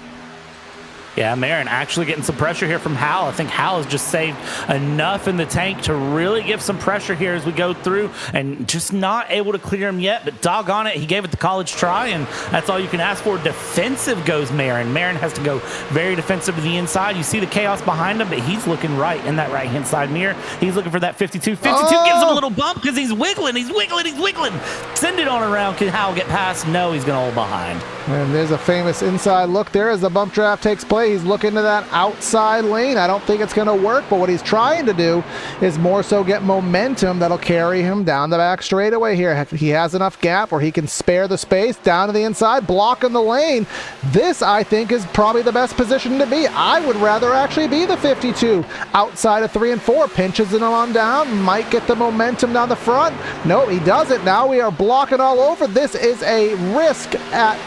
Yeah, Marin actually getting some pressure here from Hal. I think Hal has just saved enough in the tank to really give some pressure here as we go through, and just not able to clear him yet, but doggone it, he gave it the college try, and that's all you can ask for. Defensive goes Marin. Marin has to go very defensive to the inside. You see the chaos behind him, but he's looking right in that right-hand side mirror. He's looking for that 52. 52 gives him a little bump because he's wiggling. He's wiggling. He's wiggling. Send it on around. Can Hal get past? No, he's going to hold behind. And there's a famous inside look there as the bump draft takes place. He's looking to that outside lane. I don't think it's going to work, but what he's trying to do is more so get momentum that'll carry him down the back straightaway here. He has enough gap where he can spare the space down to the inside, blocking the lane. This, I think, is probably the best position to be. I would rather actually be the 52 outside of 3 and 4. Pinches it on down, might get the momentum down the front. No, he doesn't. Now we are blocking all over. This is a risk at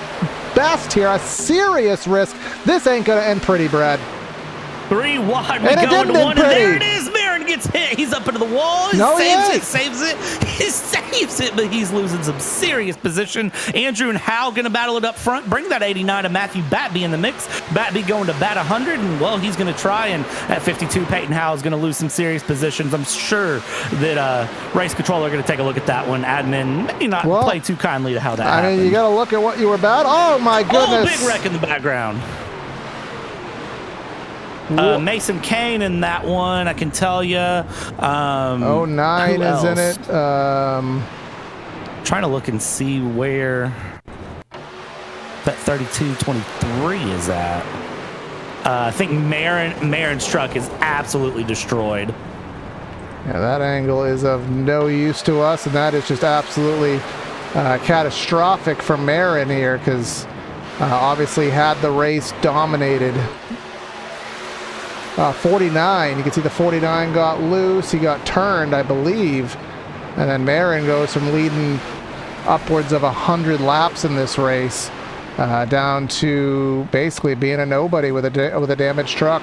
best here, a serious risk. This ain't gonna end pretty, Brad. 3 wide, we go into 1, and there it is. Marin gets hit. He's up into the wall. He saves it, but he's losing some serious position. Andrew and Hal going to battle it up front. Bring that 89 to Matthew Batby in the mix. Batby going to bat 100, and, well, he's going to try, and at 52, Peyton Howell is going to lose some serious positions. I'm sure that race controller are going to take a look at that one. Admin maybe not play too kindly to how that happened. I mean, you got to look at what you were about. Oh, my goodness. Oh, big wreck in the background. Mason Kane in that one, I can tell you. 09 is in it. Trying to look and see where that 32-23 is at. I think Marin's truck is absolutely destroyed. Yeah, that angle is of no use to us, and that is just absolutely catastrophic for Marin here, because obviously had the race dominated. 49, you can see the 49 got loose. He got turned, I believe. And then Marin goes from leading upwards of 100 laps in this race down to basically being a nobody with a damaged truck.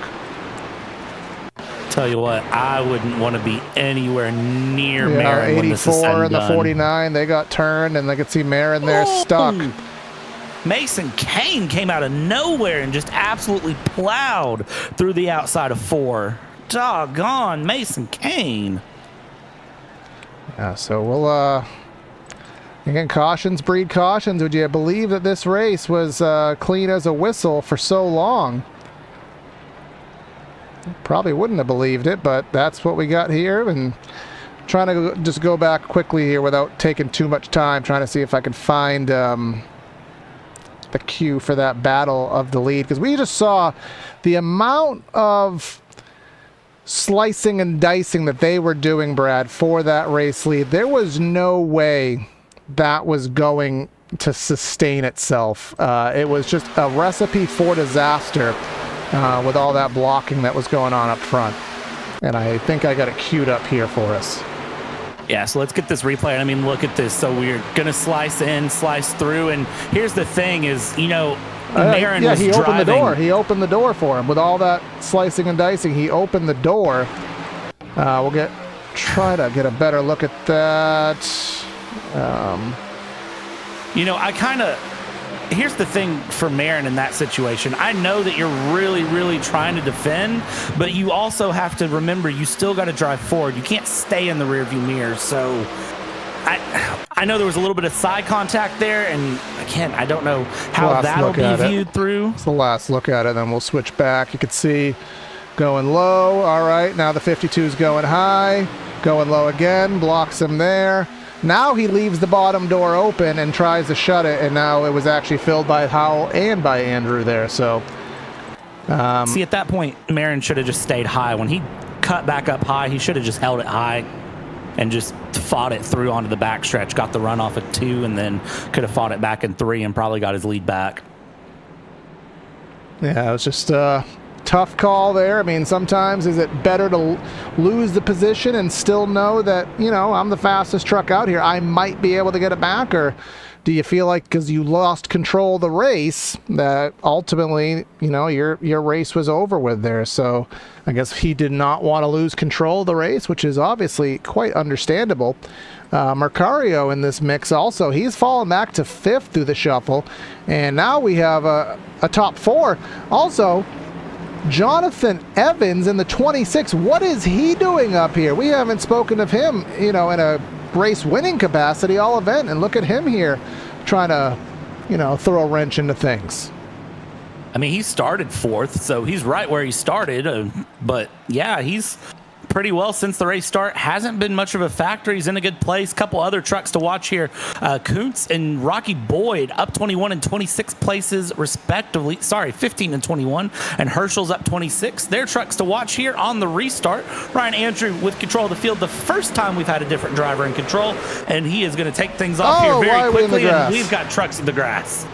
Tell you what, I wouldn't want to be anywhere near Yeah, Marin when this is said 84 and and the done. 49, they got turned, and they could see Marin there stuck. Mason Kane came out of nowhere and just absolutely plowed through the outside of 4. Doggone Mason Kane. Yeah, so we'll, again, cautions breed cautions. Would you believe that this race was clean as a whistle for so long? Probably wouldn't have believed it, but that's what we got here. And trying to just go back quickly here without taking too much time, trying to see if I can find the cue for that battle of the lead, because we just saw the amount of slicing and dicing that they were doing, Brad, for that race lead. There was no way that was going to sustain itself. It was just a recipe for disaster with all that blocking that was going on up front. And I think I got it queued up here for us. Yeah, so let's get this replay. I mean, look at this. So we're going to slice in, slice through. And here's the thing is, you know, Marin was he opened driving. the door. He opened the door for him. With all that slicing and dicing, he opened the door. We'll try to get a better look at that. You know, here's the thing for Marin in that situation. I know that you're really, really trying to defend, but you also have to remember you still got to drive forward. You can't stay in the rearview mirror. So I know there was a little bit of side contact there, and again, I don't know how that'll be viewed through. It's the last look at it, then we'll switch back. You can see going low. All right, now the 52 is going high, going low again, blocks him there. Now he leaves the bottom door open and tries to shut it, and now it was actually filled by Howell and by Andrew there. So, see, at that point, Marin should have just stayed high. When he cut back up high, he should have just held it high and just fought it through onto the backstretch, got the run off at 2, and then could have fought it back in 3 and probably got his lead back. Yeah, it was just tough call there. I mean, sometimes is it better to lose the position and still know that, you know, I'm the fastest truck out here, I might be able to get it back? Or do you feel like because you lost control of the race that ultimately, you know, your race was over with there? So I guess he did not want to lose control of the race, which is obviously quite understandable. Mercario in this mix also, he's fallen back to 5th through the shuffle, and now we have a top 4. Also, Jonathan Evans in the 26. What is he doing up here? We haven't spoken of him, you know, in a race winning capacity all event, and look at him here trying to, you know, throw a wrench into things. I mean, he started 4th, so he's right where he started. But yeah, he's pretty well since the race start. Hasn't been much of a factor. He's in a good place. Couple other trucks to watch here. Kuntz and Rocky Boyd up 21 and 26 places respectively. Sorry, 15 and 21. And Herschel's up 26. They're trucks to watch here on the restart. Ryan Andrew with control of the field. The first time we've had a different driver in control, and he is going to take things off here very quickly. And we've got trucks in the grass.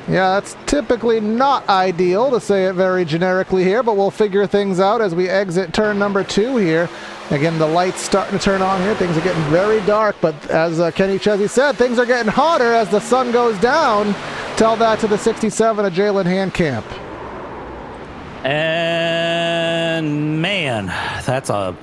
Yeah, that's typically not ideal, to say it very generically here, but we'll figure things out as we exit turn number 2 here. Again, the lights starting to turn on here. Things are getting very dark, but as Kenny Chesney said, things are getting hotter as the sun goes down. Tell that to the 67 of Jalen Handcamp. And man, that's a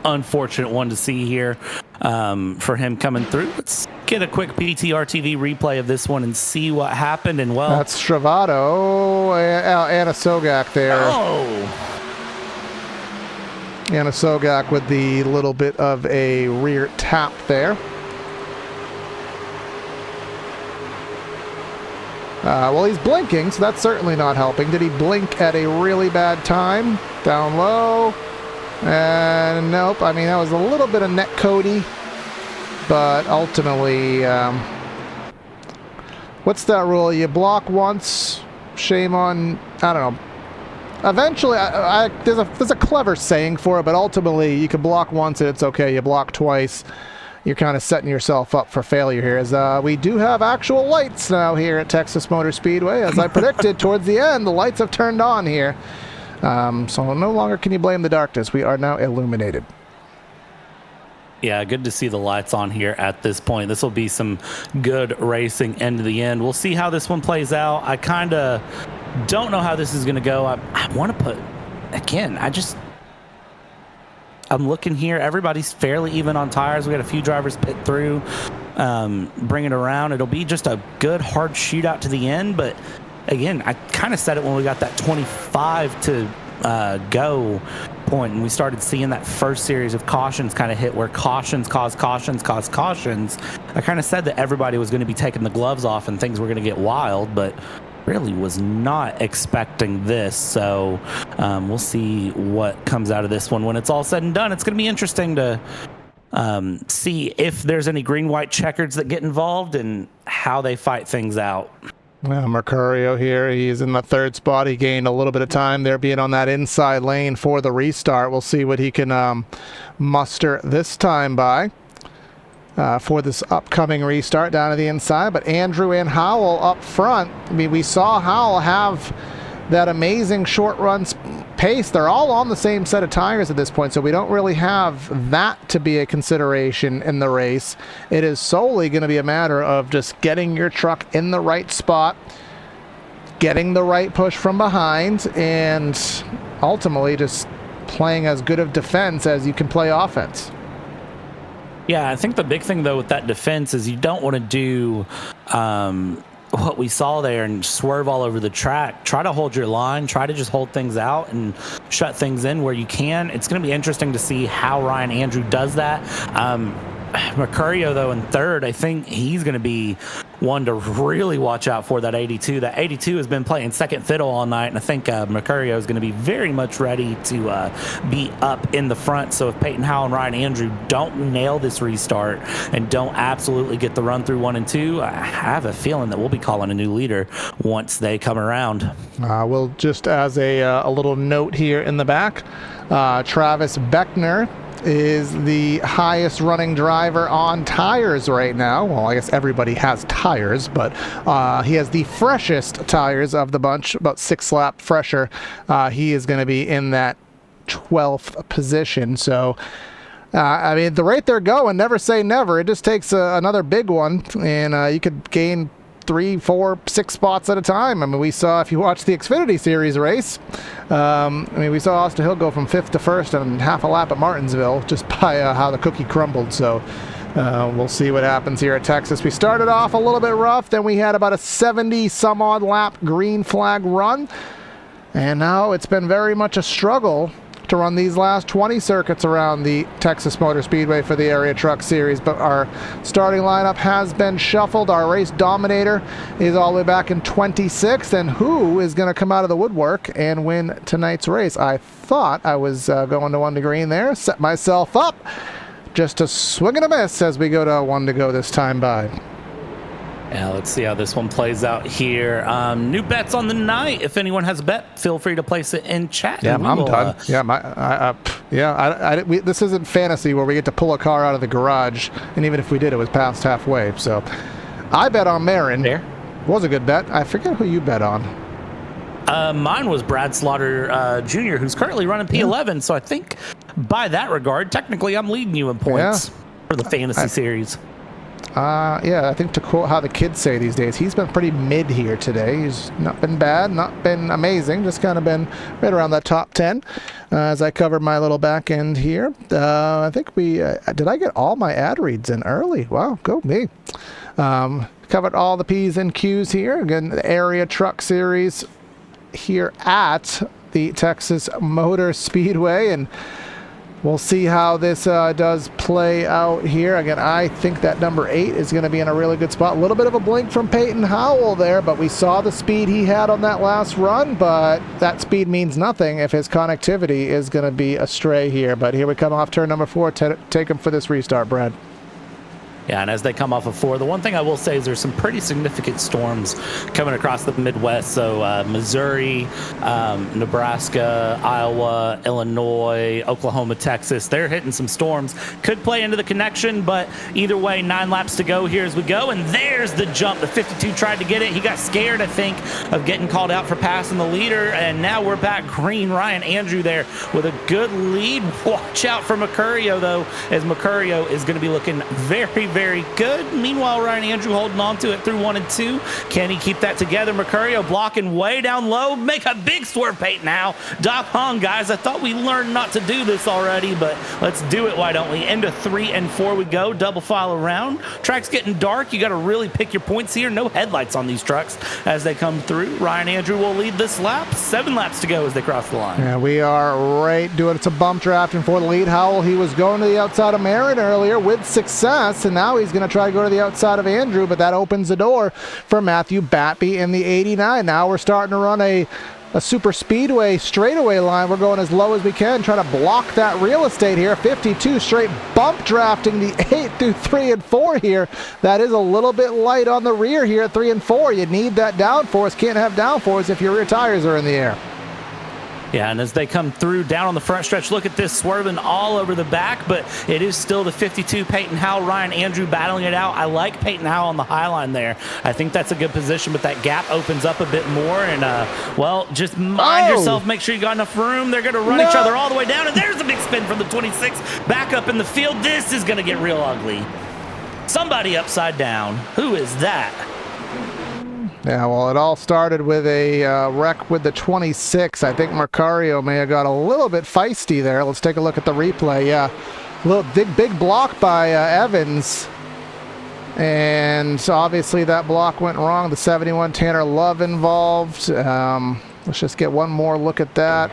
unfortunate one to see here for him coming through. Let's get a quick PTR TV replay of this one and see what happened. And well, that's Travato, Anna Sogak there. Oh, Anna Sogak with the little bit of a rear tap there. Well, he's blinking, so that's certainly not helping. Did he blink at a really bad time? Down low. And nope. I mean, that was a little bit of net Cody, but ultimately, what's that rule? You block once, shame on, I don't know. Eventually, there's a clever saying for it, but ultimately, you can block once and it's okay. You block twice, you're kind of setting yourself up for failure here. As we do have actual lights now here at Texas Motor Speedway. As I predicted, towards the end, the lights have turned on here. So no longer can you blame the darkness. We are now illuminated. Yeah, good to see the lights on here at this point. This will be some good racing into the end. We'll see how this one plays out. I kind of don't know how this is going to go. I want to put, again, I'm looking here. Everybody's fairly even on tires. We got a few drivers pit through, bring it around. It'll be just a good, hard shootout to the end. But again, I kind of said it when we got that 25 to go point, and we started seeing that first series of cautions kind of hit where cautions cause cautions cause cautions. I kind of said that everybody was going to be taking the gloves off and things were going to get wild, but really was not expecting this. So we'll see what comes out of this one when it's all said and done. It's going to be interesting to see if there's any green-white checkers that get involved and how they fight things out. Yeah, Mercurio here, he's in the third spot. He gained a little bit of time there being on that inside lane for the restart. We'll see what he can muster this time by for this upcoming restart down to the inside. But Andrew and Howell up front. I mean, we saw Howell have that amazing short run pace. They're all on the same set of tires at this point, so we don't really have that to be a consideration in the race. It is solely going to be a matter of just getting your truck in the right spot, getting the right push from behind, and ultimately just playing as good of defense as you can play offense. Yeah, I think the big thing, though, with that defense is you don't want to do what we saw there and swerve all over the track. Try to hold your line. Try to just hold things out and shut things in where you can. It's going to be interesting to see how Ryan Andrew does that. Mercurio, though, in third, I think he's going to be one to really watch out for, that 82. That 82 has been playing second fiddle all night, and I think Mercurio is going to be very much ready to be up in the front. So if Peyton Howell and Ryan Andrew don't nail this restart and don't absolutely get the run through 1 and 2, I have a feeling that we'll be calling a new leader once they come around. We'll just, as a little note here in the back, Travis Beckner is the highest running driver on tires right now. Well, I guess everybody has tires, but he has the freshest tires of the bunch, about 6 lap fresher. He is going to be in that 12th position. So, I mean, the rate they're going, never say never. It just takes another big one, and you could gain 3, 4, 6 spots at a time. I mean, we saw, if you watch the Xfinity Series race, we saw Austin Hill go from 5th to 1st and half a lap at Martinsville just by how the cookie crumbled. So we'll see what happens here at Texas. We started off a little bit rough, then we had about a 70 some odd lap green flag run, and now it's been very much a struggle to run these last 20 circuits around the Texas Motor Speedway for the Area Truck Series. But our starting lineup has been shuffled. Our race dominator is all the way back in 26th, and who is going to come out of the woodwork and win tonight's race? I thought I was going to 1 to green there, set myself up just to swing and a miss as we go to 1 to go this time by. Yeah, let's see how this one plays out here. New bets on the night. If anyone has a bet, feel free to place it in chat. Yeah, I'm done. This isn't fantasy where we get to pull a car out of the garage, and even if we did, it was past halfway. So I bet on Marin. There was a good bet. I forget who you bet on. Mine was Brad Slaughter Jr., who's currently running P11. So I think by that regard, technically, I'm leading you in points for the fantasy series. I think to quote how the kids say these days, he's been pretty mid here today. He's not been bad, not been amazing, just kind of been right around that top 10 as I covered my little back end here. I think did I get all my ad reads in early? Wow, go me. Covered all the P's and Q's here. Again, the Area Truck Series here at the Texas Motor Speedway, and we'll see how this does play out here. Again, I think that number 8 is going to be in a really good spot. A little bit of a blink from Peyton Howell there, but we saw the speed he had on that last run, but that speed means nothing if his connectivity is going to be astray here. But here we come off turn number 4. Take him for this restart, Brad. Yeah, and as they come off of 4, the one thing I will say is there's some pretty significant storms coming across the Midwest. So Missouri, Nebraska, Iowa, Illinois, Oklahoma, Texas, they're hitting some storms. Could play into the connection, but either way, 9 laps to go here as we go. And there's the jump. The 52 tried to get it. He got scared, I think, of getting called out for passing the leader. And now we're back green. Ryan Andrew there with a good lead. Watch out for Mercurio, though, as Mercurio is going to be looking very, very good. Meanwhile, Ryan Andrew holding on to it through 1 and 2. Can he keep that together? Mercurio blocking way down low. Make a big swerve, Peyton Howell. Doc Hong, guys, I thought we learned not to do this already, but let's do it, why don't we? Into 3 and 4 we go. Double file around. Track's getting dark. You got to really pick your points here. No headlights on these trucks as they come through. Ryan Andrew will lead this lap. 7 laps to go as they cross the line. Yeah, we are right doing some bump drafting for the lead. Howell, he was going to the outside of Marin earlier with success, and now he's going to try to go to the outside of Andrew, but that opens the door for Matthew Batby in the 89. Now we're starting to run a super speedway straightaway line. We're going as low as we can, trying to block that real estate here. 52 straight bump drafting the 8 through 3 and 4 here. That is a little bit light on the rear here at 3 and 4. You need that downforce. Can't have downforce if your rear tires are in the air. Yeah, and as they come through down on the front stretch, look at this swerving all over the back, but it is still the 52 Peyton Howell, Ryan Andrew battling it out. I like Peyton Howell on the high line there. I think that's a good position, but that gap opens up a bit more, and well, just mind yourself, make sure you got enough room. They're going to run each other all the way down, and there's a big spin from the 26 back up in the field. This is going to get real ugly. Somebody upside down. Who is that? Yeah, well, it all started with a wreck with the 26. I think Mercurio may have got a little bit feisty there. Let's take a look at the replay. Yeah, a little big block by Evans. And so obviously that block went wrong. The 71 Tanner Love involved. Let's just get one more look at that.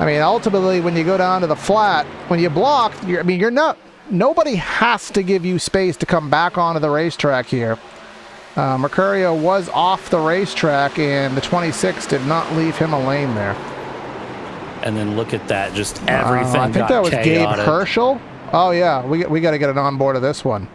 I mean, ultimately, when you go down to the flat, when you block, you're not. Nobody has to give you space to come back onto the racetrack here. Mercurio was off the racetrack, and the 26 did not leave him a lane there. And then look at that, just everything I think that was chaotic. Gabe Herschel. Oh, yeah, we got to get an onboard of this one.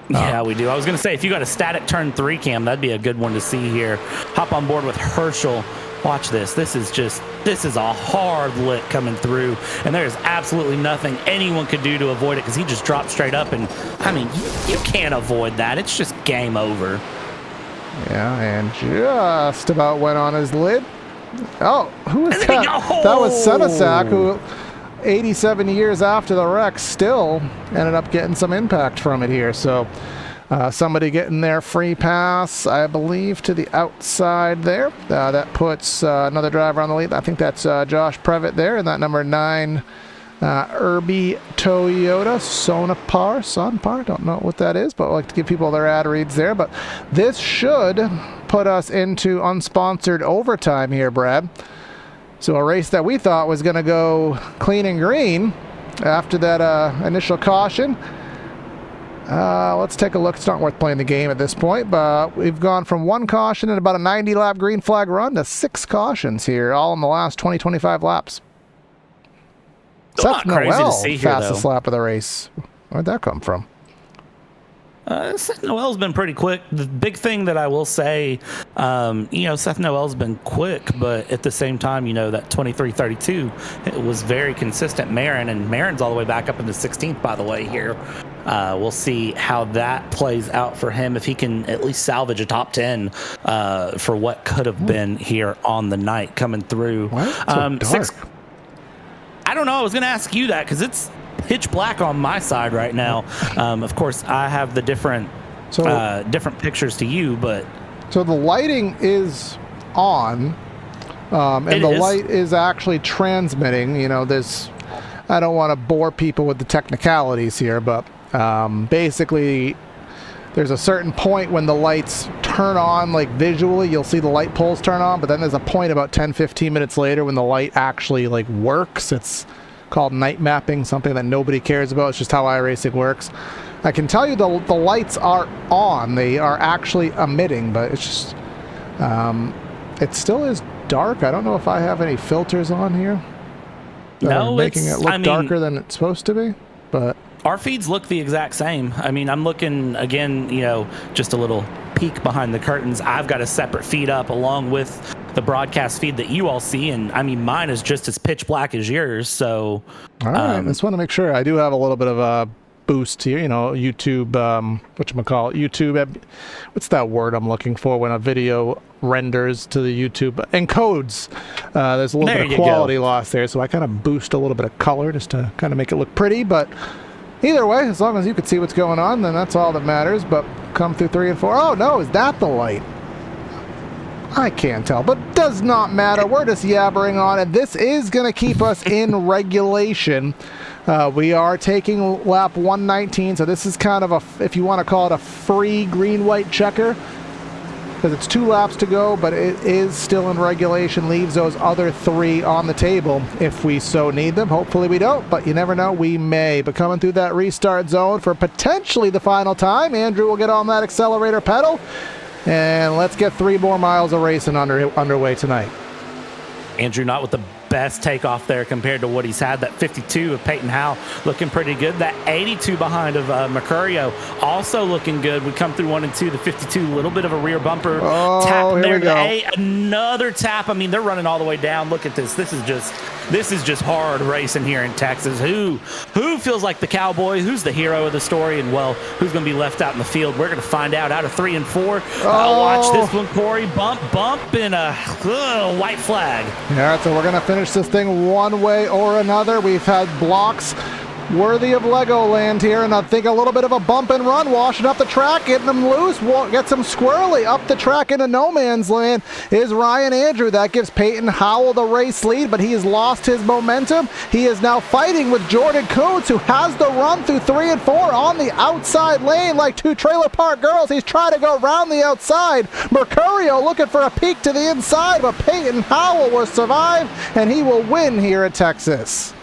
Yeah, we do. I was going to say, if you got a static turn 3 cam, that'd be a good one to see here. Hop on board with Herschel. Watch this. This is a hard lick coming through, and there's absolutely nothing anyone could do to avoid it because he just dropped straight up, and I mean, you can't avoid that. It's just game over. Yeah, and just about went on his lid. Oh, who was that? That was Senesac, who 87 years after the wreck still ended up getting some impact from it here. So somebody getting their free pass, I believe, to the outside there. That puts another driver on the lead. I think that's Josh Previtt there, and that number 9 Irby Toyota Sonpar. Don't know what that is, but I like to give people their ad reads there. But this should put us into unsponsored overtime here, Brad. So a race that we thought was going to go clean and green after that initial caution. Let's take a look. It's not worth playing the game at this point, but we've gone from 1 caution and about a 90-lap green flag run to 6 cautions here, all in the last 25 laps. Seth Noel, fastest lap of the race. Where'd that come from? Seth Noel's been pretty quick. The big thing that I will say, Seth Noel's been quick, but at the same time, that 23:32, it was very consistent. Marin's all the way back up in the 16th, by the way, here. We'll see how that plays out for him, if he can at least salvage a top 10 for what could have been here on the night coming through. Why is it so dark? I don't know. I was going to ask you that because it's pitch black on my side right now. Of course, I have the different pictures to you, but so the lighting is on, and the light is actually transmitting. This. I don't want to bore people with the technicalities here, but basically, there's a certain point when the lights turn on, like visually, you'll see the light poles turn on, but then there's a point about 10-15 minutes later when the light actually works. It's called night mapping, something that nobody cares about. It's just how iRacing works. I can tell you the lights are on. They are actually emitting, but it's just it still is dark. I don't know if I have any filters on here. No, making it look darker than it's supposed to be, but our feeds look the exact same. I mean, I'm looking again, just a little peek behind the curtains. I've got a separate feed up along with the broadcast feed that you all see, and I mean, mine is just as pitch black as yours. So, all right, I just want to make sure. I do have a little bit of a boost here. YouTube, whatchamacallit, YouTube. What's that word I'm looking for when a video renders to the YouTube encodes? There's a little bit of quality loss there, so I kind of boost a little bit of color just to kind of make it look pretty, but Either way, as long as you can see what's going on, then that's all that matters. But come through 3 and 4. Oh, no, is that the light? I can't tell, but does not matter. We're just yabbering on, and this is going to keep us in regulation. We are taking lap 119, so this is kind of a, if you want to call it a free green-white checker, because it's 2 laps to go, but it is still in regulation, leaves those other 3 on the table if we so need them. Hopefully we don't, but you never know, we may. But coming through that restart zone for potentially the final time, Andrew will get on that accelerator pedal, and let's get 3 more miles of racing underway tonight. Andrew not with the best takeoff there compared to what he's had. That 52 of Peyton Howell looking pretty good. That 82 behind of Mercurio also looking good. We come through 1 and 2. The 52, a little bit of a rear bumper tap here there. We go. Another tap. I mean, they're running all the way down. Look at this. This is just hard racing here in Texas. Who feels like the cowboy? Who's the hero of the story? And well, who's going to be left out in the field? We're going to find out of 3 and 4. Watch this one, Corey. Bump, and a white flag. Yeah, so we're going to finish this thing one way or another. We've had blocks worthy of Legoland here, and I think a little bit of a bump and run, washing up the track, getting them loose, gets them squirrely up the track into no man's land is Ryan Andrew. That gives Peyton Howell the race lead, but he has lost his momentum. He is now fighting with Jordan Kuntz, who has the run through 3 and 4 on the outside lane like 2 trailer park girls. He's trying to go around the outside. Mercurio looking for a peek to the inside, but Peyton Howell will survive, and he will win here at Texas.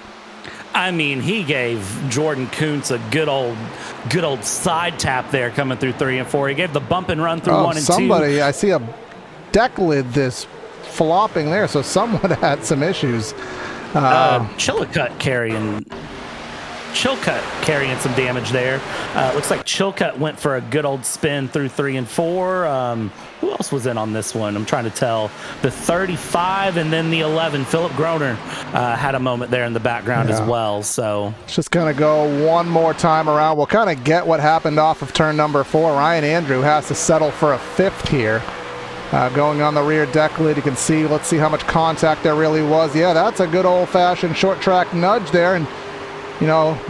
I mean, he gave Jordan Kuntz a good old side tap there coming through 3 and 4. He gave the bump and run through 1 and 2. Somebody, I see a deck lid this flopping there, so someone had some issues. Chilcutt carrying some damage there. Looks like Chilcutt went for a good old spin through 3 and 4. Who else was in on this one? I'm trying to tell. The 35 and then the 11. Philip Groner had a moment there in the background as well. So let's just kind of go one more time around. We'll kind of get what happened off of turn number 4. Ryan Andrew has to settle for a 5th here. Going on the rear deck lid, you can see, let's see how much contact there really was. Yeah, that's a good old-fashioned short track nudge there. And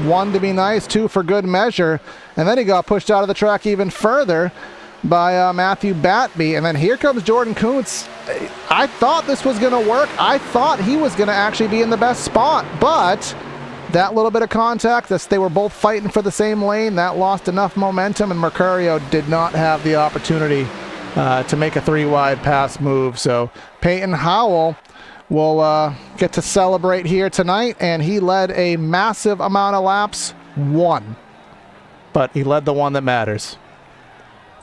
1 to be nice, 2 for good measure. And then he got pushed out of the track even further by Matthew Batby. And then here comes Jordan Kuntz. I thought this was going to work. I thought he was going to actually be in the best spot. But that little bit of contact, they were both fighting for the same lane. That lost enough momentum, and Mercurio did not have the opportunity to make a 3-wide pass move. So Peyton Howell will get to celebrate here tonight, and he led a massive amount of laps. 1. But he led the one that matters.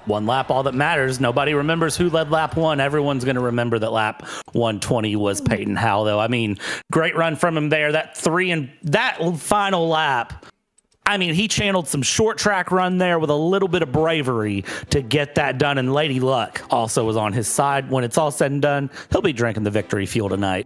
1 lap, all that matters. Nobody remembers who led lap 1. Everyone's going to remember that lap 120 was Peyton Howell, though. I mean, great run from him there. That final lap, I mean, he channeled some short track run there with a little bit of bravery to get that done. And Lady Luck also was on his side. When it's all said and done, he'll be drinking the victory fuel tonight.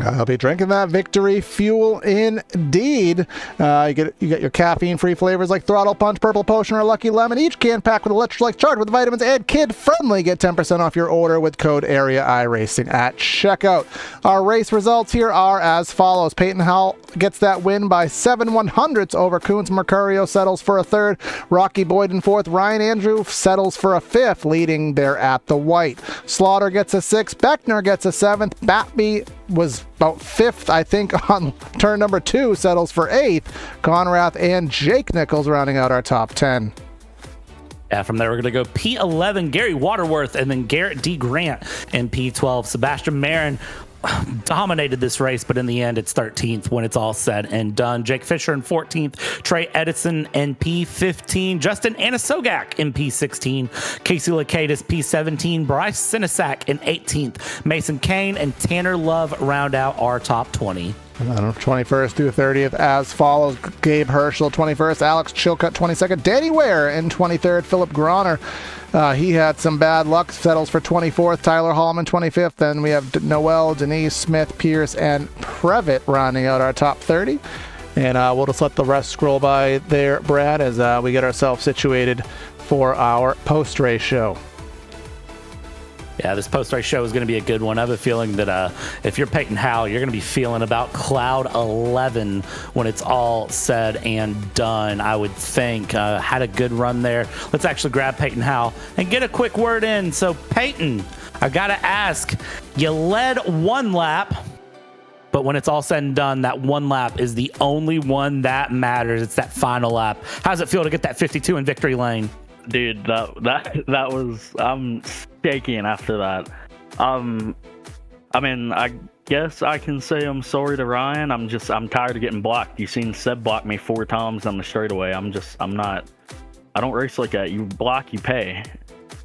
I'll be drinking that victory fuel indeed. You get your caffeine-free flavors like Throttle Punch, Purple Potion, or Lucky Lemon. Each can packed with electrolytes charged with vitamins and kid-friendly. Get 10% off your order with code Area iRacing at checkout. Our race results here are as follows. Peyton Howell gets that win by 7/100ths over Kuntz. Mercurio settles for a 3rd. Rocky Boyd in 4th. Ryan Andrew settles for a 5th, leading there at the white. Slaughter gets a 6th. Beckner gets a 7th. Batby was about 5th, I think, on turn number 2, settles for 8th. Conrath and Jake Nichols rounding out our top 10. Yeah, from there we're going to go P11, Gary Waterworth, and then Garrett D. Grant in P12. Sebastian Marin dominated this race, but in the end it's 13th when it's all said and done. Jake Fisher in 14th, Trey Edison in P15, Justin Anasogak in P16, Casey Lakatis P17, Bryce Sinisak in 18th, Mason Kane and Tanner Love round out our top 20. 21st through 30th as follows. Gabe Herschel 21st, Alex Chilcutt 22nd, Danny Ware in 23rd, Philip Groner. He had some bad luck, settles for 24th, Tyler Hallman 25th. Then we have Noel, Denise, Smith, Pierce, and Previtt rounding out our top 30. And we'll just let the rest scroll by there, Brad, as we get ourselves situated for our post-race show. Yeah, this post-race show is going to be a good one. I have a feeling that if you're Peyton Howell, you're going to be feeling about cloud 11 when it's all said and done, I would think. Had a good run there. Let's actually grab Peyton Howell and get a quick word in. So, Peyton, I got to ask, you led one lap, but when it's all said and done, that one lap is the only one that matters. It's that final lap. How does it feel to get that 52 in victory lane? Dude, that was, I'm shaking after that. I mean, I guess I can say I'm sorry to Ryan. I'm tired of getting blocked. You've seen Seb block me 4 times on the straightaway. I don't race like that. You block, you pay.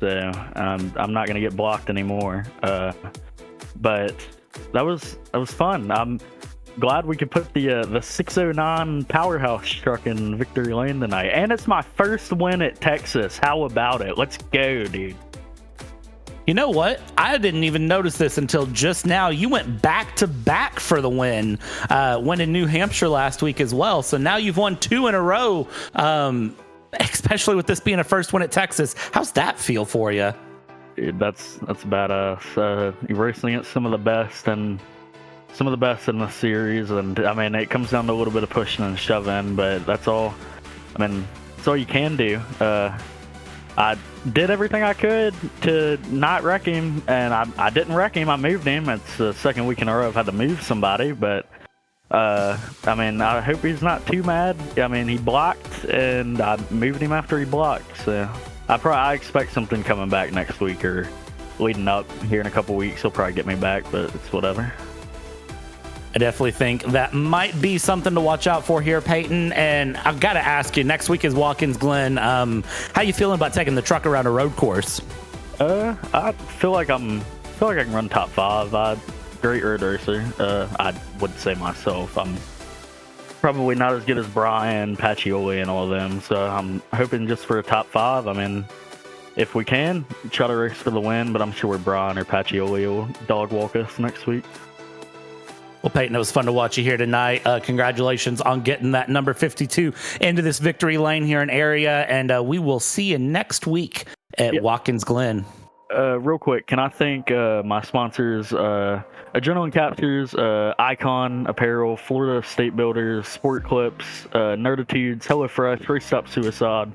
So I'm not gonna get blocked anymore. But that was fun. I'm glad we could put the 609 powerhouse truck in victory lane tonight, and it's my first win at Texas. How about it? Let's go, dude. You know what? I didn't even notice this until just now. You went back to back for the win. Went in New Hampshire last week as well. So now you've won 2 in a row. Especially with this being a first win at Texas. How's that feel for you? Dude, that's badass. You're racing against some of the best in the series, and I mean, it comes down to a little bit of pushing and shoving, but that's all. I mean, that's all you can do. I did everything I could to not wreck him, and I didn't wreck him. I moved him. It's the second week in a row I've had to move somebody, but I mean, I hope he's not too mad. I mean, he blocked, and I moved him after he blocked, so I expect something coming back next week or leading up here in a couple weeks. He'll probably get me back, but it's whatever. I definitely think that might be something to watch out for here, Peyton. And I've got to ask you, next week is Watkins Glen. How you feeling about taking the truck around a road course? I feel like I can run top 5. Great road racer. I would say myself. I'm probably not as good as Brian, Pacioli, and all of them. So I'm hoping just for a top 5. I mean, if we can, try to race for the win, but I'm sure Brian or Pacioli will dog walk us next week. Well, Peyton, it was fun to watch you here tonight. Congratulations on getting that number 52 into this victory lane here in area, and we will see you next week at Watkins Glen. Real quick, can I thank my sponsors, Adrenaline Captures, Icon Apparel, Florida State Builders, Sport Clips, Nerditudes, HelloFresh, Race Stop Suicide,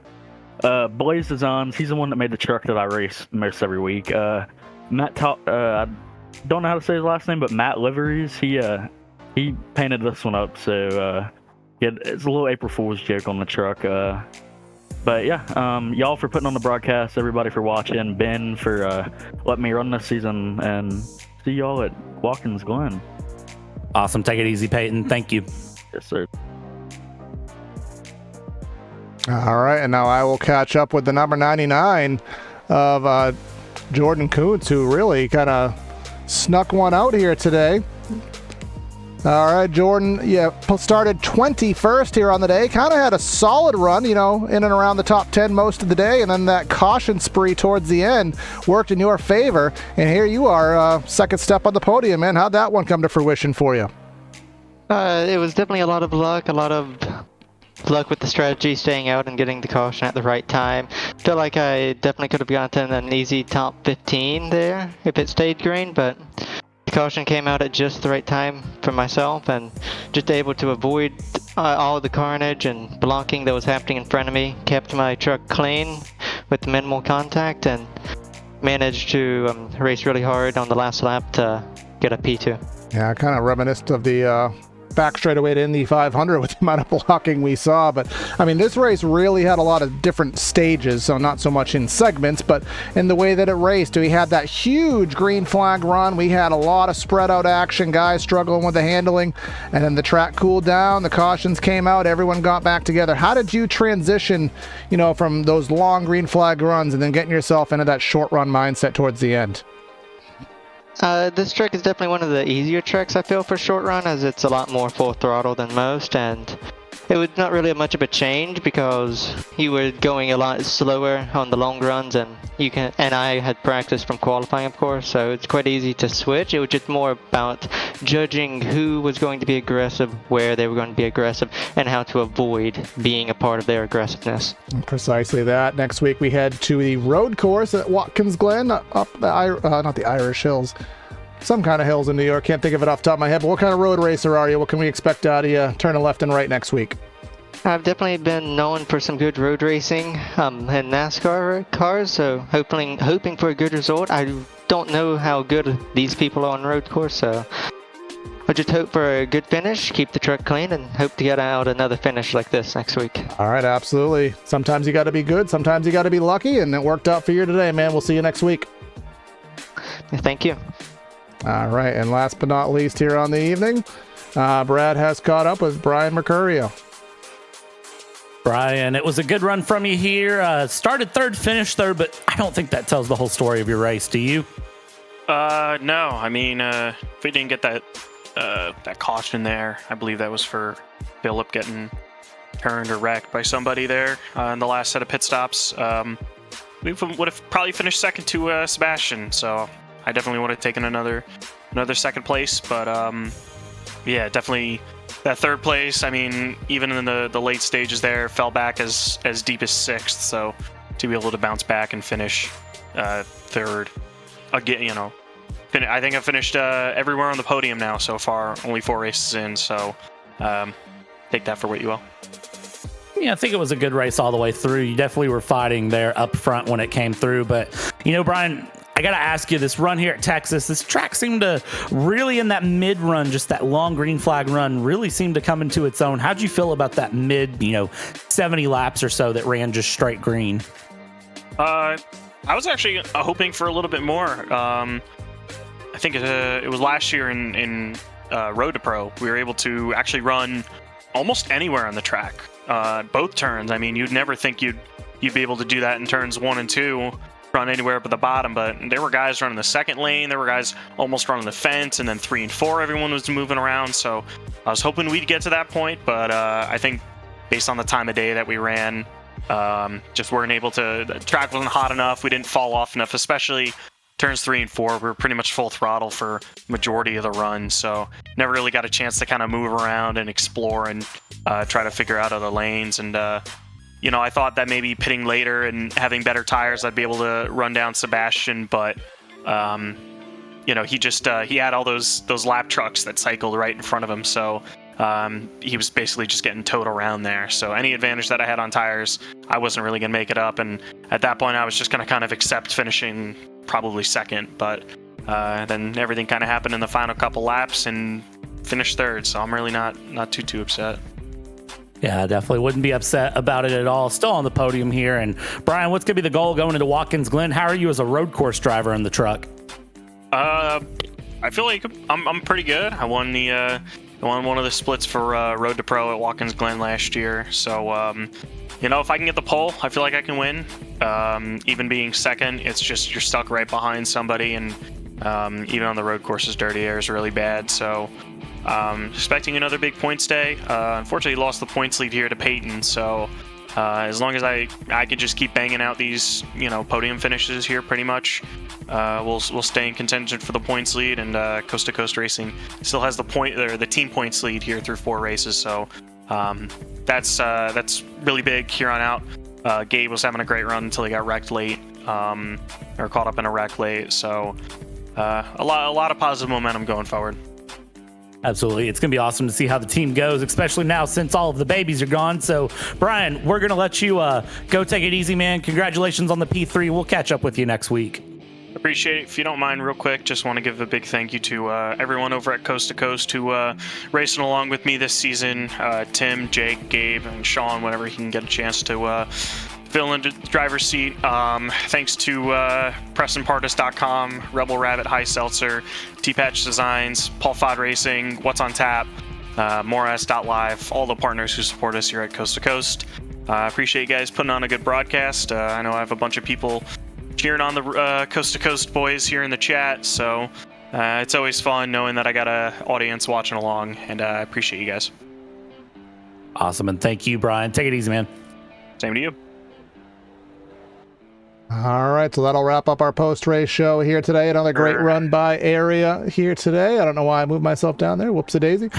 Blaze Designs. He's the one that made the truck that I race most every week. I don't know how to say his last name, but Matt Liveries, he painted this one up, so it's a little April Fool's joke on the truck. But yeah, y'all for putting on the broadcast, everybody for watching, Ben for letting me run this season, and see y'all at Watkins Glen. Awesome. Take it easy, Peyton. Thank you. Yes, sir. All right, and now I will catch up with the number 99 of Jordan Kuntz, who really kind of snuck one out here today. All right, Jordan, started 21st here on the day. Kind of had a solid run, in and around the top 10 most of the day, and then that caution spree towards the end worked in your favor. And here you are, second step on the podium, man. How'd that one come to fruition for you? It was definitely a lot of luck with the strategy, staying out and getting the caution at the right time. Feel like I definitely could have gotten an easy top 15 there if it stayed green, but the caution came out at just the right time for myself, and just able to avoid all the carnage and blocking that was happening in front of me. Kept my truck clean with minimal contact and managed to race really hard on the last lap to get a P2. Yeah, kind of reminiscent of the back straightaway to Indy 500 with the amount of blocking we saw. But I mean, this race really had a lot of different stages, so not so much in segments, but in the way that it raced. We had that huge green flag run. We had a lot of spread out action, guys struggling with the handling, and then the track cooled down, the cautions came out, everyone got back together. How did you transition, from those long green flag runs and then getting yourself into that short run mindset towards the end? This track is definitely one of the easier tracks I feel for short run, as it's a lot more full throttle than most, and it was not really much of a change because you were going a lot slower on the long runs, and I had practice from qualifying, of course, so it's quite easy to switch. It was just more about judging who was going to be aggressive, where they were going to be aggressive, and how to avoid being a part of their aggressiveness. Precisely that. Next week we head to the road course at Watkins Glen, up the not the Irish Hills. Some kind of hills in New York. Can't think of it off the top of my head, but what kind of road racer are you? What can we expect out of you turning left and right next week? I've definitely been known for some good road racing in NASCAR cars, so hoping for a good result. I don't know how good these people are on road course, so I just hope for a good finish, keep the truck clean, and hope to get out another finish like this next week. All right, absolutely. Sometimes you got to be good, sometimes you got to be lucky, and it worked out for you today, man. We'll see you next week. Thank you. All right, and last but not least here on the evening, Brad has caught up with Brian Mercurio. Brian, it was a good run from you here. Started third, finished third, but I don't think that tells the whole story of your race. Do you? No. I mean, if we didn't get that caution there, I believe that was for Philip getting turned or wrecked by somebody there in the last set of pit stops. We would have probably finished second to Sebastian, so I definitely would have taken another second place. But yeah, definitely that third place. I mean, even in the late stages there, fell back as deep as sixth. So to be able to bounce back and finish third again, I think I've finished everywhere on the podium now so far. Only 4 races in, so take that for what you will. Yeah, I think it was a good race all the way through. You definitely were fighting there up front when it came through. But, Brian, I got to ask you, this run here at Texas, this track seemed to really, in that mid run, just that long green flag run, really seemed to come into its own. How'd you feel about that mid, 70 laps or so that ran just straight green? I was actually hoping for a little bit more. I think it was last year in Road to Pro. We were able to actually run almost anywhere on the track. Both turns. I mean, you'd never think you'd be able to do that in turns 1 and 2, run anywhere but the bottom. But there were guys running the second lane. There were guys almost running the fence, and then 3 and 4, everyone was moving around. So I was hoping we'd get to that point, but I think based on the time of day that we ran, just weren't able to. The track wasn't hot enough. We didn't fall off enough, especially turns 3 and 4. We were pretty much full throttle for majority of the run, so never really got a chance to kind of move around and explore and try to figure out other lanes. And I thought that maybe pitting later and having better tires, I'd be able to run down Sebastian, but he had all those lap trucks that cycled right in front of him, so he was basically just getting towed around there. So any advantage that I had on tires, I wasn't really going to make it up. And at that point, I was just going to kind of accept finishing probably second. But then everything kind of happened in the final couple laps and finished third. So I'm really not too upset. Yeah, I definitely wouldn't be upset about it at all. Still on the podium here. And Brian, what's going to be the goal going into Watkins Glen? How are you as a road course driver in the truck? I feel like I'm pretty good. I won one of the splits for Road to Pro at Watkins Glen last year. So, if I can get the pole, I feel like I can win. Even being second, it's just you're stuck right behind somebody, and even on the road courses, dirty air is really bad. So, expecting another big points day. Unfortunately, lost the points lead here to Peyton. So, as long as I can just keep banging out these podium finishes here, pretty much, we'll stay in contention for the points lead. And Coast to Coast Racing still has the team points lead here through 4 races. So that's really big here on out. Gabe was having a great run until he got wrecked late, or caught up in a wreck late. So a lot of positive momentum going forward. Absolutely. It's going to be awesome to see how the team goes, especially now since all of the babies are gone. So, Brian, we're going to let you go take it easy, man. Congratulations on the P3. We'll catch up with you next week. Appreciate it. If you don't mind, real quick, just want to give a big thank you to everyone over at Coast to Coast who racing along with me this season. Tim, Jake, Gabe, and Sean, whenever he can get a chance to fill into the driver's seat. Thanks to PrestonPartis.com, Rebel Rabbit, High Seltzer, T-Patch Designs, Paul Fod Racing, What's on Tap, Moras.live, all the partners who support us here at Coast to Coast. Appreciate you guys putting on a good broadcast. I know I have a bunch of people cheering on the Coast to Coast boys here in the chat, so it's always fun knowing that I got an audience watching along, and I appreciate you guys. Awesome. And thank you, Brian. Take it easy, man. Same to you. All right, so that'll wrap up our post-race show here today. Another great run by Area here today. I don't know why I moved myself down there. Whoops-a-daisy.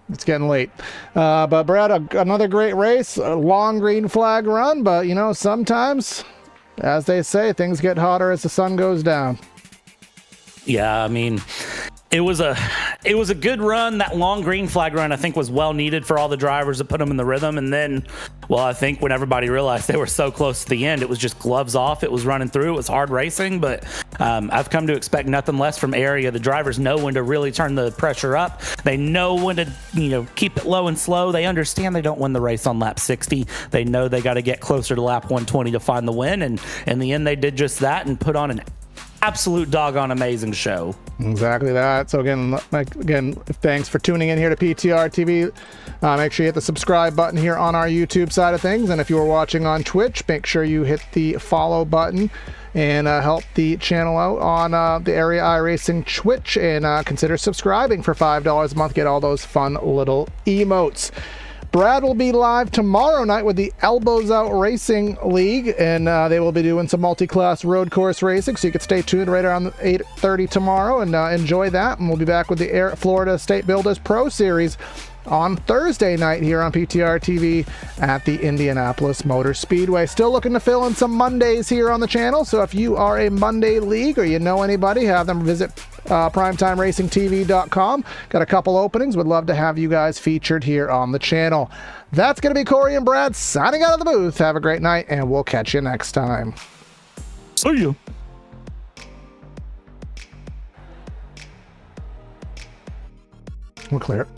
It's getting late. But Brad, another great race, a long green flag run. But, you know, sometimes, as they say, things get hotter as the sun goes down. Yeah, I mean, it was a good run. That long green flag run, I think, was well needed for all the drivers to put them in the rhythm. And then, well, I think when everybody realized they were so close to the end, it was just gloves off. It was running through. It was hard racing, but I've come to expect nothing less from Area. The drivers know when to really turn the pressure up. They know when to, you know, keep it low and slow. They understand they don't win the race on lap 60. They know they got to get closer to lap 120 to find the win. And in the end, they did just that and put on an absolute doggone amazing show. Exactly that. So again, thanks for tuning in here to PTR TV. Make sure you hit the subscribe button here on our YouTube side of things. And if you are watching on Twitch, make sure you hit the follow button and help the channel out on the Area iRacing Twitch, and consider subscribing for $5 a month. Get all those fun little emotes. Brad will be live tomorrow night with the Elbows Out Racing League, and they will be doing some multi-class road course racing, so you can stay tuned right around 8:30 tomorrow and enjoy that. And we'll be back with the Florida State Builders Pro Series on Thursday night here on PTR TV at the Indianapolis Motor Speedway. Still looking to fill in some Mondays here on the channel, so if you are a Monday league or you know anybody, have them visit PrimetimeRacingTV.com. Got a couple openings. Would love to have you guys featured here on the channel. That's going to be Corey and Brad signing out of the booth. Have a great night, and we'll catch you next time. See you. We'll clear it.